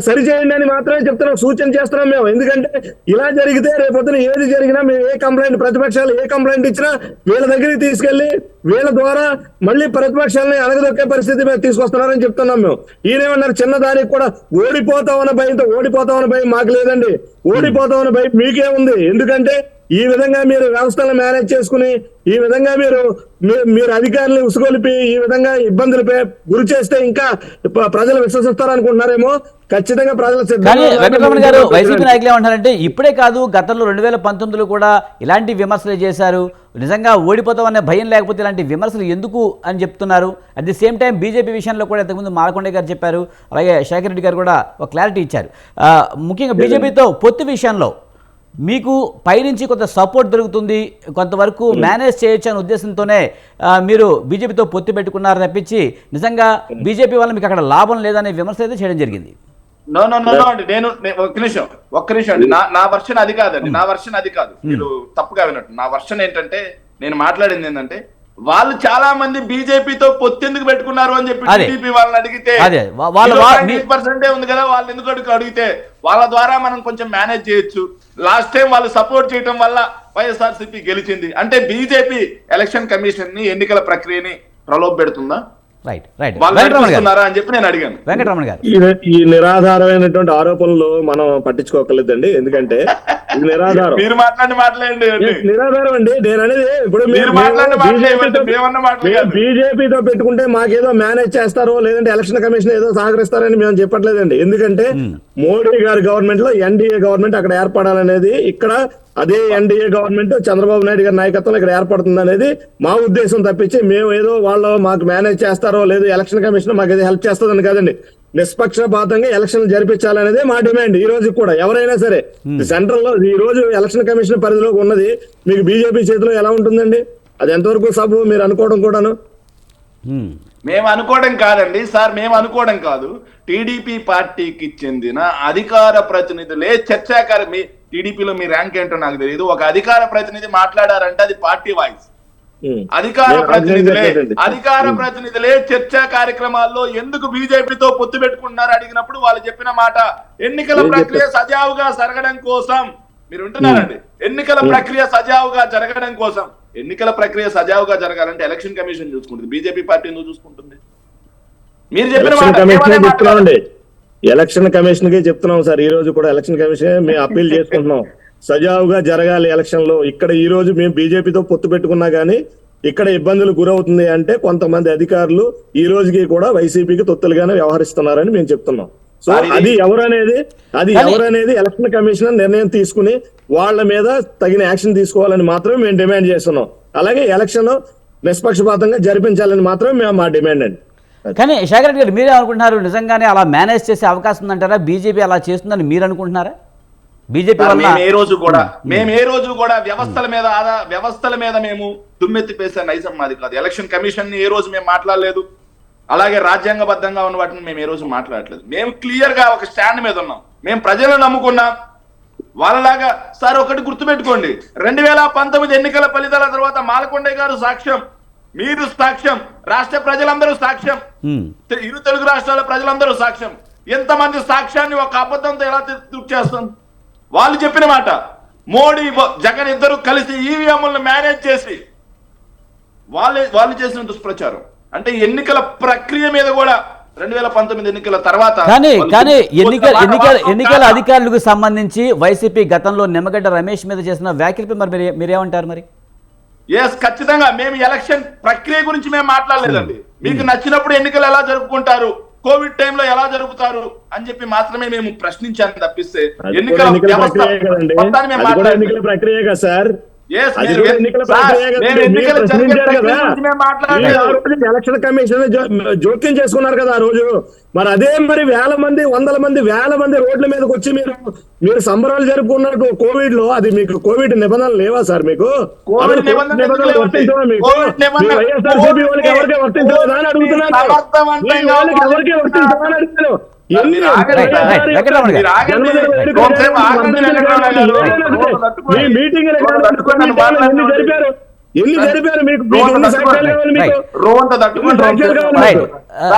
సరిచేయండి అని మాత్రమే చెప్తున్నాం, సూచన చేస్తున్నాం మేము. ఎందుకంటే ఇలా జరిగితే రేపొద్దున ఏది జరిగినా మేము ప్రతిపక్షాలు ఏ కంప్లైంట్ ఇచ్చినా వీళ్ళ దగ్గరికి తీసుకెళ్లి వీళ్ళ ద్వారా మళ్ళీ ప్రతిపక్షాలని అణగదొక్కే పరిస్థితి మేము తీసుకొస్తున్నారని చెప్తున్నాం మేము. ఈయనేమన్నారు, చిన్నదానికి కూడా ఓడిపోతామన్న భయం మాకు లేదండి. ఓడిపోతామన్న భయం మీకే ఉంది. ఎందుకంటే ఈ విధంగా మీరు వ్యవస్థలను మేనేజ్ చేసుకుని ఈ విధంగా మీరు అధికారులు ఉసుగొలిపి ఈ విధంగా ఇబ్బందులు గురి చేస్తే ఇంకా ప్రజలు విశ్వసిస్తారనుకుంటున్నారేమో. ఖచ్చితంగా కానీ వెంకటరమణ గారు, వైసీపీ నాయకులు ఏమంటారంటే ఇప్పుడే కాదు గతంలో 2019లో కూడా ఇలాంటి విమర్శలు చేశారు. నిజంగా ఓడిపోతామనే భయం లేకపోతే ఇలాంటి విమర్శలు ఎందుకు అని చెప్తున్నారు. At the same time BJP విషయంలో కూడా ఇంతకుముందు మాలకొండ గారు చెప్పారు, అలాగే శేఖర్ రెడ్డి గారు కూడా ఒక క్లారిటీ ఇచ్చారు. ముఖ్యంగా బీజేపీతో పొత్తు విషయంలో మీకు పైనుంచి కొంత సపోర్ట్ దొరుకుతుంది, కొంతవరకు మేనేజ్ చేయొచ్చు అనే ఉద్దేశంతోనే మీరు బీజేపీతో పొత్తు పెట్టుకున్నారు తప్పించి నిజంగా బీజేపీ వల్ల మీకు అక్కడ లాభం లేదనే విమర్శ అయితే చేయడం జరిగింది. నో అండి, నేను ఒక్క నిమిషం అండి. నా వర్షన్ అది కాదండి, నా వర్షన్ అది కాదు. మీరు తప్పుగా విన్నట్టు. నా వర్షన్ ఏంటంటే, నేను మాట్లాడింది ఏంటంటే, వాళ్ళు చాలా మంది బీజేపీతో పొత్తెందుకు పెట్టుకున్నారు అని చెప్పి టీడీపీ వాళ్ళని అడిగితే 20% ఉంది కదా, వాళ్ళు ఎందుకు అడిగితే వాళ్ళ ద్వారా మనం కొంచెం మేనేజ్ చేయొచ్చు. లాస్ట్ టైం వాళ్ళు సపోర్ట్ చేయడం వల్ల వైఎస్ఆర్సీపీ గెలిచింది. అంటే బీజేపీ ఎలక్షన్ కమిషన్ ని, ఎన్నికల ప్రక్రియని ప్రలోభ పెడుతుందా? అని చెప్పి నేను అడిగాను. వెంకటరమణ గారు, ఈ నిరాధారమైనటువంటి ఆరోపణలు మనం పట్టించుకోకలేదండి. ఎందుకంటే ఇది నిరాధారం. మీరు మాట్లాడండి. నిరాధారం అండి. నేను అనేది ఇప్పుడు బీజేపీతో పెట్టుకుంటే మాకేదో మేనేజ్ చేస్తారో లేదంటే ఎలక్షన్ కమిషన్ ఏదో సహకరిస్తారని మేము చెప్పట్లేదండి. ఎందుకంటే మోడీ గారి గవర్నమెంట్ లో ఎన్డీఏ గవర్నమెంట్ అక్కడ ఏర్పడాలనేది, ఇక్కడ అదే ఎన్డీఏ గవర్నమెంట్ చంద్రబాబు నాయుడు గారి నాయకత్వంలో ఇక్కడ ఏర్పడుతుంది అనేది మా ఉద్దేశం తప్పించి మేము ఏదో వాళ్ళు మాకు మేనేజ్ చేస్తారో లేదు ఎలక్షన్ కమిషన్ మాకు ఏదో హెల్ప్ చేస్తుందని కాదండి. నిష్పక్షపాతంగా ఎలక్షన్ జరిపించాలనేదే మా డిమాండ్. ఈ రోజు కూడా ఎవరైనా సరే సెంట్రల్ లో ఈ రోజు ఎలక్షన్ కమిషన్ పరిధిలోకి ఉన్నది మీకు బీజేపీ చేతిలో ఎలా ఉంటుందండి? అది ఎంతవరకు సబ్ మీరు అనుకోవడం కూడాను? మేము అనుకోవడం కాదండి సార్, మేము అనుకోవడం కాదు. టీడీపీ పార్టీకి చెందిన అధికార ప్రతినిధులే చర్చాకారు. మీ టీడీపీలో మీ ర్యాంక్ ఏంటో నాకు తెలియదు. ఒక అధికార ప్రతినిధి మాట్లాడారంటే అది పార్టీ వాయిస్. అధికార ప్రతినిధులే చర్చా కార్యక్రమాల్లో ఎందుకు బీజేపీతో పొత్తు పెట్టుకుంటున్నారు అడిగినప్పుడు వాళ్ళు చెప్పిన మాట, ఎన్నికల ప్రక్రియ సజావుగా జరగడం కోసం. మీరు వింటున్నారండి, ఎన్నికల ప్రక్రియ సజావుగా జరగడం కోసం ఎన్నికల ప్రక్రియ సజావుగా జరగాలంటే ఎలక్షన్ కమిషన్ చూసుకుంటుంది, బీజేపీ పార్టీ ఎందుకు చూసుకుంటుంది? మీరు చెప్పిన ఎలక్షన్ మాట కమిషన్ కేవలం చెప్తున్నామండి, ఎలక్షన్ కమిషన్ కే చెప్తున్నాం సార్. ఈ రోజు కూడా ఎలక్షన్ కమిషన్ మేము అప్పీల్ చేసుకుంటున్నాం, సజావుగా జరగాలి ఎలక్షన్ లో. ఇక్కడ ఈ రోజు మేము బీజేపీతో పొత్తు పెట్టుకున్నా గానీ ఇక్కడ ఇబ్బందులు గురవుతుంది అంటే కొంతమంది అధికారులు ఈ రోజుకి కూడా వైసీపీకి తొత్తులుగానే వ్యవహరిస్తున్నారని మేము చెప్తున్నాం. సో అది ఎవరనేది ఎలక్షన్ కమిషన్ నిర్ణయం తీసుకుని వాళ్ళ మీద తగిన యాక్షన్ తీసుకోవాలని మాత్రమే మేము డిమాండ్ చేస్తున్నాం. అలాగే ఎలక్షన్ నిష్పక్షపాతంగా జరిపించాలని మాత్రమే మేము మా డిమాండ్ అండి. కానీ శేఖర్ రెడ్డి గారు మీరే అనుకుంటున్నారు, నిజంగానే అలా మేనేజ్ చేసే అవకాశం ఉందంటారా? బీజేపీ అలా చేస్తుందని మీరు అనుకుంటున్నారా? బీజేపీ మేము ఏ రోజు కూడా వ్యవస్థల మీద మేము దుమ్మెత్తిపేసే నైజం మాది కాదు. ఎలక్షన్ కమిషన్ ని ఏ రోజు మేము మాట్లాడలేదు, అలాగే రాజ్యాంగబద్ధంగా ఉన్న వాటిని మేము ఏ రోజు మాట్లాడలేదు. మేము క్లియర్ గా ఒక స్టాండ్ మీద ఉన్నాం. మేము ప్రజలను నమ్ముకున్నాం. వాళ్ళలాగా సార్ ఒకటి గుర్తుపెట్టుకోండి, 2019 ఎన్నికల ఫలితాల తర్వాత మాలకొండయ్య గారు సాక్ష్యం, మీరు సాక్ష్యం, రాష్ట్ర ప్రజలందరూ సాక్ష్యం, ఇరు తెలుగు రాష్ట్రాల ప్రజలందరూ సాక్ష్యం. ఎంతమంది సాక్ష్యాన్ని ఒక అబద్ధంతో ఎలా తృప్తి చేస్తాం? వాళ్ళు చెప్పిన మాట, మోడీ జగన్ ఇద్దరు కలిసి ఈవీఎంలను మేనేజ్ చేసి వాళ్ళు చేసిన దుష్ప్రచారం. అంటే ఎన్నికల ప్రక్రియ మీద కూడా 2019 ఎన్నికల తర్వాత కానీ ఎన్నికల అధికారులకు సంబంధించి వైసీపీ గతంలో నిమ్మగడ్డ రమేష్ మీద చేసిన వ్యాఖ్యలపై మరి మీరేమంటారు? మరి ఖచ్చితంగా మేము ఎలక్షన్ ప్రక్రియ గురించి మేము మాట్లాడలేదండి. మీకు నచ్చినప్పుడు ఎన్నికలు ఎలా జరుపుకుంటారు, కోవిడ్ టైంలో ఎలా జరుపుతారు అని చెప్పి మాత్రమే మేము ప్రశ్నించాను తప్పిస్తే ఎన్నికల వ్యవస్థ మొత్తాన్ని మేము మాట్లాడలేదు సార్. ఎలక్షన్ కమిషన్ జోక్యం చేసుకున్నారు కదా ఆ రోజు. మరి అదే మరి వందల మంది రోడ్ల మీదకి వచ్చి మీరు సంబరాలు జరుపుకున్నారు కోవిడ్ లో. అది మీకు కోవిడ్ నిబంధనలు లేవా సార్? మీకు నిబంధనలు వర్తించవా? మీకు వైఎస్ఆర్సీపీ వాళ్ళకి ఎవరికే వర్తించలేదా అని అడుగుతున్నాను. ఎవరికే వర్తించవా అని అడుగుతాను. ఎన్ని జరిపారు మీకు?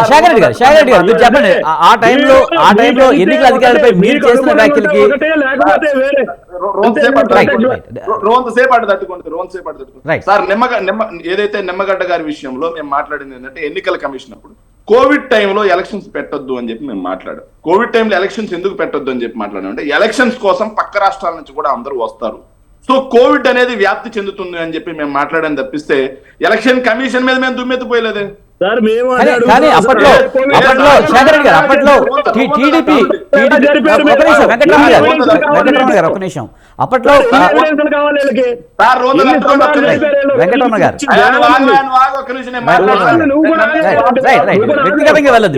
శేఖర్ రెడ్డి గారు మీరు చెప్పండి, ఆ టైంలో ఎన్నికల అధికారులపై మీరు చేసిన వ్యాఖ్యలకి సార్ ఏదైతే నిమ్మగడ్డ గారి విషయంలో మేము మాట్లాడింది ఏంటంటే ఎన్నికల కమిషన్ అప్పుడు కోవిడ్ టైంలో ఎలక్షన్స్ పెట్టొద్దు అని చెప్పి మేము మాట్లాడాం. కోవిడ్ టైంలో ఎలక్షన్స్ ఎందుకు పెట్టొద్దు అని చెప్పి మాట్లాడాం అంటే ఎలక్షన్స్ కోసం పక్క రాష్ట్రాల నుంచి కూడా అందరూ వస్తారు, సో కోవిడ్ అనేది వ్యాప్తి చెందుతుంది అని చెప్పి మేము మాట్లాడని తప్పిస్తే ఎలక్షన్ కమిషన్ మీద మేము దుమ్మెత్తిపోయలేదే సార్. మేము కానీ అప్పట్లో శేఖర్ రెడ్డి గారు అప్పట్లో టీడీపీ వెంకటరమణ గారు ఒక నిమిషం అప్పట్లో వెంకటరమణ గారు వ్యక్తిగతంగా వెళ్ళదు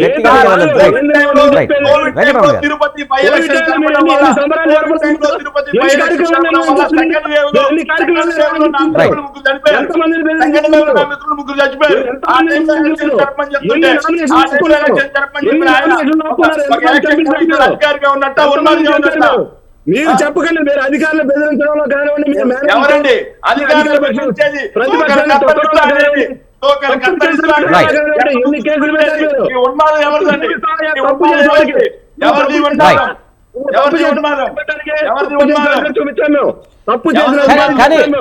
మీరు చెప్పకండి, మీరు అధికారులు బెదిరించడంలో కానివ్వండి, ఎవరండి అధికారులు బెదిరించేది? ఎన్ని కేసులు పెట్టారు?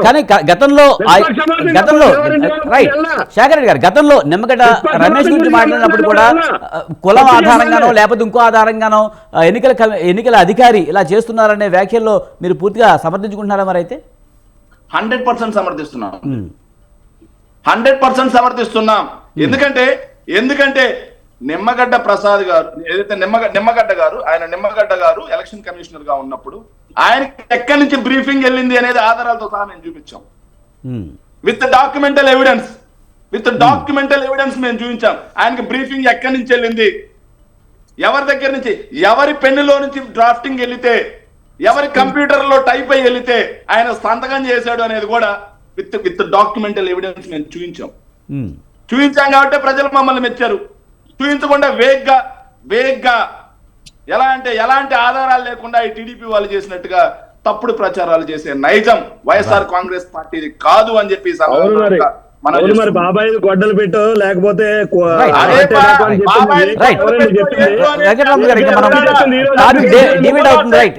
కానీ గతంలో శేఖర్ రెడ్డి గారు గతంలో నిమ్మగడ్డ రమేష్ గురించి మాట్లాడినప్పుడు కూడా కులం ఆధారంగానో లేకపోతే ఇంకో ఆధారంగానో ఎన్నికల అధికారి ఇలా చేస్తున్నారనే వ్యాఖ్యల్లో మీరు పూర్తిగా సమర్థించుకుంటున్నారా? మరి అయితే 100% సమర్థిస్తున్నాం, 100% సమర్థిస్తున్నాం. ఎందుకంటే నిమ్మగడ్డ ప్రసాద్ గారు ఏదైతే నిమ్మగడ్డ గారు ఎలక్షన్ కమిషనర్ గా ఉన్నప్పుడు ఆయనకి ఎక్కడి నుంచి బ్రీఫింగ్ వెళ్ళింది అనేది ఆధారాలతో సహా మేము చూపించాం. విత్ డాక్యుమెంటల్ ఎవిడెన్స్ మేము చూపించాం. ఆయనకి బ్రీఫింగ్ ఎక్కడి నుంచి వెళ్ళింది, ఎవరి దగ్గర నుంచి, ఎవరి పెన్నులో నుంచి డ్రాఫ్టింగ్ వెళితే, ఎవరి కంప్యూటర్ లో టైప్ అయ్యి వెళితే ఆయన సంతకం చేశాడు అనేది కూడా విత్ డాక్యుమెంటల్ ఎవిడెన్స్ మేము చూపించాం కాబట్టి ప్రజలు మమ్మల్ని మెచ్చారు. చూపించకుండా వేగ్గా ఎలాంటి ఆధారాలు లేకుండా ఈ టీడీపీ వాళ్ళు చేసినట్టుగా తప్పుడు ప్రచారాలు చేసే నైజం వైఎస్ఆర్ కాంగ్రెస్ పార్టీది కాదు అని చెప్పి అవును, మరి బాబాయ్ గొడ్డలు పెట్టో లేకపోతే Right. అదే బాబాయ్ Right. వెంకటరామ గారు ఇంకా మనం టాపిక్ డిబేట్ అవుతుంది. రైట్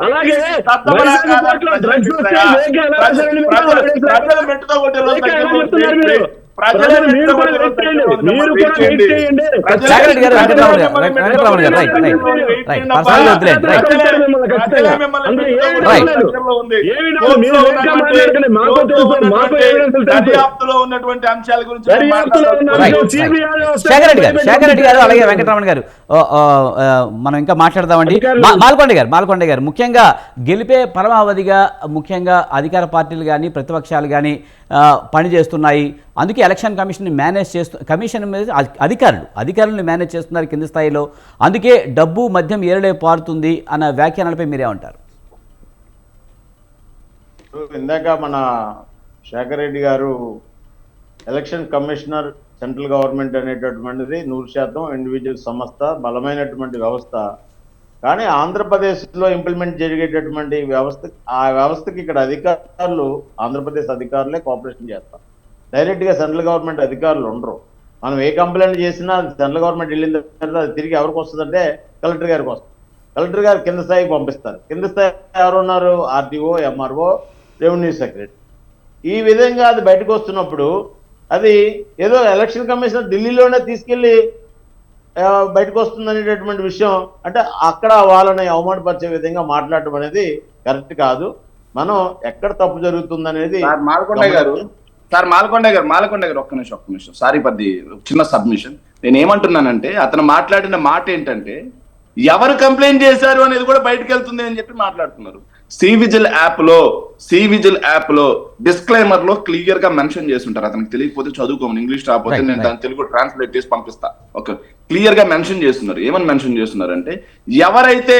అలాగే జాగ్రత్త గారు వెంకటరామన్ గారు రైట్ రైట్ పర్సనల్ వద్దులేండి దర్యాప్తులో ఉన్నటువంటి అంశాల గురించి శేఖర్ రెడ్డి గారు అలాగే వెంకటరమణ గారు మనం ఇంకా మాట్లాడదామండి. మాల్కొండ గారు ముఖ్యంగా గెలిపే పరమావధిగా ముఖ్యంగా అధికార పార్టీలు కానీ ప్రతిపక్షాలు కానీ పనిచేస్తున్నాయి. అందుకే ఎలక్షన్ కమిషన్ మేనేజ్ కమిషన్ మీద అధికారులను మేనేజ్ చేస్తున్నారు కింది స్థాయిలో. అందుకే డబ్బు మద్యం ఏరులే పారుతుంది అన్న వ్యాఖ్యానాలపై మీరేమంటారు? ఇందాక మన శేఖర్ రెడ్డి గారు ఎలక్షన్ కమిషనర్ సెంట్రల్ గవర్నమెంట్ అనేటటువంటిది 100% ఇండివిజువల్ సంస్థ, బలమైనటువంటి వ్యవస్థ. కానీ ఆంధ్రప్రదేశ్లో ఇంప్లిమెంట్ జరిగేటటువంటి ఆ వ్యవస్థకి ఇక్కడ అధికారులు ఆంధ్రప్రదేశ్ అధికారులే కోఆపరేషన్ చేస్తారు. డైరెక్ట్గా సెంట్రల్ గవర్నమెంట్ అధికారులు ఉండరు. మనం ఏ కంప్లైంట్ చేసినా సెంట్రల్ గవర్నమెంట్ వెళ్ళిన తర్వాత అది తిరిగి ఎవరికి వస్తుందంటే కలెక్టర్ గారికి వస్తుంది. కలెక్టర్ గారు కింద స్థాయికి పంపిస్తారు. కింద స్థాయి ఎవరున్నారు? RTO, MRO, revenue secretary. ఈ విధంగా అది బయటకు వస్తున్నప్పుడు అది ఏదో ఎలక్షన్ కమిషనర్ ఢిల్లీలోనే తీసుకెళ్లి బయటకు వస్తుంది అనేటటువంటి విషయం, అంటే అక్కడ వాళ్ళని అవమానపరిచే విధంగా మాట్లాడటం అనేది కరెక్ట్ కాదు. మనం ఎక్కడ తప్పు జరుగుతుంది అనేది మాల్కొండ గారు ఒక్క నిమిషం సారీ పద్ది చిన్న సబ్మిషన్. నేను ఏమంటున్నానంటే అతను మాట్లాడిన మాట ఏంటంటే ఎవరు కంప్లైంట్ చేశారు అనేది కూడా బయటకు వెళ్తుంది అని చెప్పి మాట్లాడుతున్నారు. సి విజిల్ యాప్ లో డిస్క్లైమర్ లో క్లియర్ గా మెన్షన్ చేస్తుంటారు. అతనికి తెలియకపోతే చదువుకోమని, ఇంగ్లీష్ రాకపోతే నేను దాని తెలుగు ట్రాన్స్లేట్ చేసి పంపిస్తా. ఓకే, క్లియర్ గా మెన్షన్ చేస్తున్నారు. ఏమని మెన్షన్ చేస్తున్నారు అంటే ఎవరైతే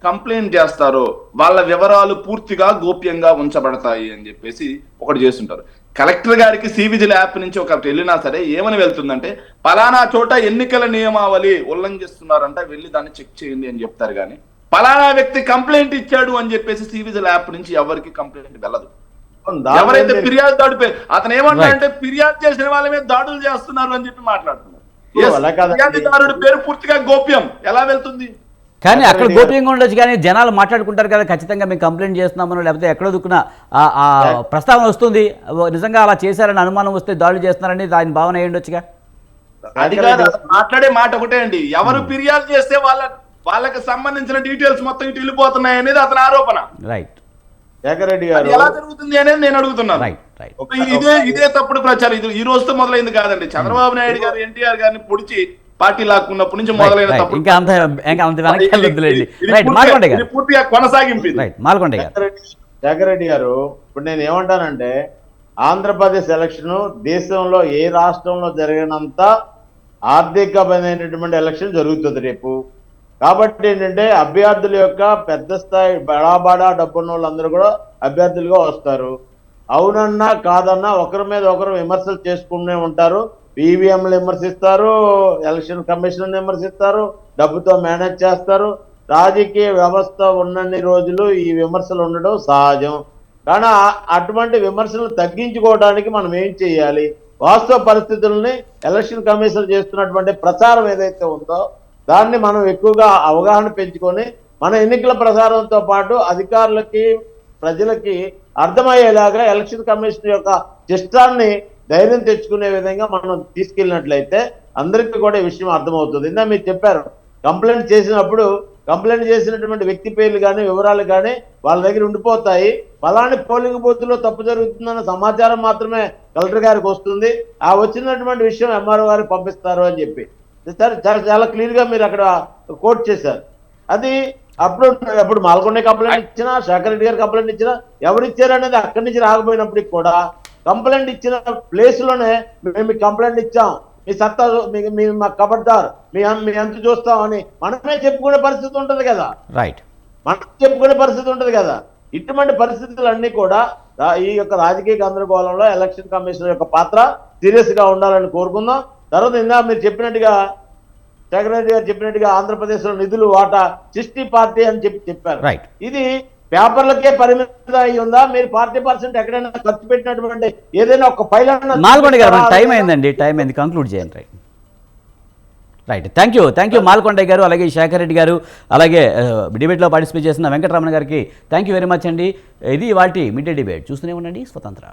కంప్లైంట్ చేస్తారో వాళ్ళ వివరాలు పూర్తిగా గోప్యంగా ఉంచబడతాయి అని చెప్పేసి ఒకటి చేస్తుంటారు. కలెక్టర్ గారికి సి విజిల్ యాప్ నుంచి ఒకటి వెళ్ళినా సరే ఏమని వెళ్తుందంటే పలానా చోట ఎన్నికల నియమావళి ఉల్లంఘిస్తున్నారంట, వెళ్ళి దాన్ని చెక్ చేయండి అని చెప్తారు. కానీ పలానా వ్యక్తి కంప్లైంట్ ఇచ్చాడు అని చెప్పేసి సి విజిల్ యాప్ నుంచి ఎవరికి కంప్లైంట్ వెళ్ళదు. ఎవరైతే ఫిర్యాదు దాడిపై అతను ఏమంటారంటే ఫిర్యాదు చేసిన వాళ్ళ మీద దాడులు చేస్తున్నారు అని చెప్పి మాట్లాడుతున్నారు. ఫిర్యాదుదారుడి పేరు పూర్తిగా గోప్యం, ఎలా వెళ్తుంది? కానీ అక్కడ గోప్యంగా ఉండొచ్చు, కానీ జనాలు మాట్లాడుకుంటారు కదా, ఖచ్చితంగా మేము కంప్లైంట్ చేస్తున్నామని, లేకపోతే ఎక్కడో దుక్కున ప్రస్తావన వస్తుంది, నిజంగా అలా చేశారని అనుమానం వస్తే దాడులు చేస్తున్నారని దాని భావన అయ్యి ఉండొచ్చుగా. అది కాదు, మాట్లాడే మాట ఒకటే అండి, ఎవరు ఫిర్యాదు చేస్తే వాళ్ళకి సంబంధించిన డీటెయిల్స్ మొత్తం ఇటు వెళ్ళిపోతున్నాయి అనేది అతని ఆరోపణ. రైట్. శేఖర్ రెడ్డి గారు ఎలా జరుగుతుంది అనేది నేను అడుగుతున్నాను. ఇదే తప్పుడు ప్రచారం ఇది ఈ రోజుతో మొదలైంది కాదండి. చంద్రబాబు నాయుడు గారు ఎన్టీఆర్ గారిని పొడిచి పార్టీ లాక్కున్నప్పటి నుంచి మొదలైన పూర్తిగా కొనసాగింపు. శేఖర్ రెడ్డి గారు, ఇప్పుడు నేను ఏమంటానంటే ఆంధ్రప్రదేశ్ ఎలక్షన్ దేశంలో ఏ రాష్ట్రంలో జరిగినంత ఆర్థికమైనటువంటి ఎలక్షన్ జరుగుతుంది రేపు. కాబట్టి ఏంటంటే అభ్యర్థుల యొక్క పెద్ద స్థాయి బడా డబ్బున్న వాళ్ళందరూ కూడా అభ్యర్థులుగా వస్తారు. అవునన్నా కాదన్నా ఒకరి మీద ఒకరు విమర్శలు చేసుకుంటూనే ఉంటారు. ఈవీఎంలు విమర్శిస్తారు, ఎలక్షన్ కమిషన్ విమర్శిస్తారు, డబ్బుతో మేనేజ్ చేస్తారు. రాజకీయ వ్యవస్థ ఉన్నన్ని రోజులు ఈ విమర్శలు ఉండడం సహజం. కానీ అటువంటి విమర్శలు తగ్గించుకోవడానికి మనం ఏం చేయాలి? వాస్తవ పరిస్థితుల్ని ఎలక్షన్ కమిషన్ చేస్తున్నటువంటి ప్రచారం ఏదైతే ఉందో దాన్ని మనం ఎక్కువగా అవగాహన పెంచుకొని మన ఎన్నికల ప్రచారంతో పాటు అధికారులకి ప్రజలకి అర్థమయ్యేలాగా ఎలక్షన్ కమిషన్ యొక్క చిష్టాన్ని ధైర్యం తెచ్చుకునే విధంగా మనం తీసుకెళ్ళినట్లయితే అందరికీ కూడా ఈ విషయం అర్థమవుతుంది. ఇందా మీరు చెప్పారు, కంప్లైంట్ చేసినప్పుడు కంప్లైంట్ చేసినటువంటి వ్యక్తి పేర్లు కానీ వివరాలు కానీ వాళ్ళ దగ్గర ఉండిపోతాయి. ఫలాని పోలింగ్ బూత్లో తప్పు జరుగుతుందన్న సమాచారం మాత్రమే కలెక్టర్ గారికి వస్తుంది. ఆ వచ్చినటువంటి విషయం ఎంఆర్ఓ గారికి పంపిస్తారు అని చెప్పి చాలా క్లియర్గా మీరు అక్కడ కోట్ చేశారు. అది అప్పుడు మాల్కొండ కంప్లైంట్ ఇచ్చినా, శేఖర్ రెడ్డి గారు కంప్లైంట్ ఇచ్చినా, ఎవరు ఇచ్చారు అనేది అక్కడి నుంచి రాకపోయినప్పటికి కూడా కంప్లైంట్ ఇచ్చిన ప్లేస్లోనే మేము కంప్లైంట్ ఇచ్చాం, మీ సత్తా మీ మా కబడ్దార్, మీ ఎంత చూస్తామని మనమే చెప్పుకునే పరిస్థితి ఉంటుంది కదా. రైట్, మనం చెప్పుకునే పరిస్థితి ఉంటుంది కదా. ఇటువంటి పరిస్థితులన్నీ కూడా ఈ యొక్క రాజకీయ గందరగోళంలో ఎలక్షన్ కమిషన్ యొక్క పాత్ర సీరియస్ గా ఉండాలని కోరుకుందాం. తర్వాత ఇందా మీరు చెప్పినట్టుగా శేఖర్ రెడ్డి గారు చెప్పినట్టుగా ఆంధ్రప్రదేశ్ లో నిధులు వాటా 60 పార్టీ అని చెప్పారు. రైట్. ఇది పేపర్లకే పరిమితం అయి ఉందా? మీరు 40% ఎక్కడైనా ఖర్చు పెట్టినటువంటి ఏదైనా ఒక ఫైల్ మాల్కొండ గారు టైం అయిందండి, టైం అయింది, కంక్లూడ్ చేయండి. Right right thank you Malkonda గారు, అలాగే శేఖర్ రెడ్డి గారు, అలాగే డిబేట్లో పార్టిసిపేట్ చేసిన వెంకటరమణ గారికి థ్యాంక్ యూ వెరీ మచ్ అండి. ఇది వాటి మిడ్ డే డిబేట్. చూస్తూనే ఉండండి స్వతంత్ర.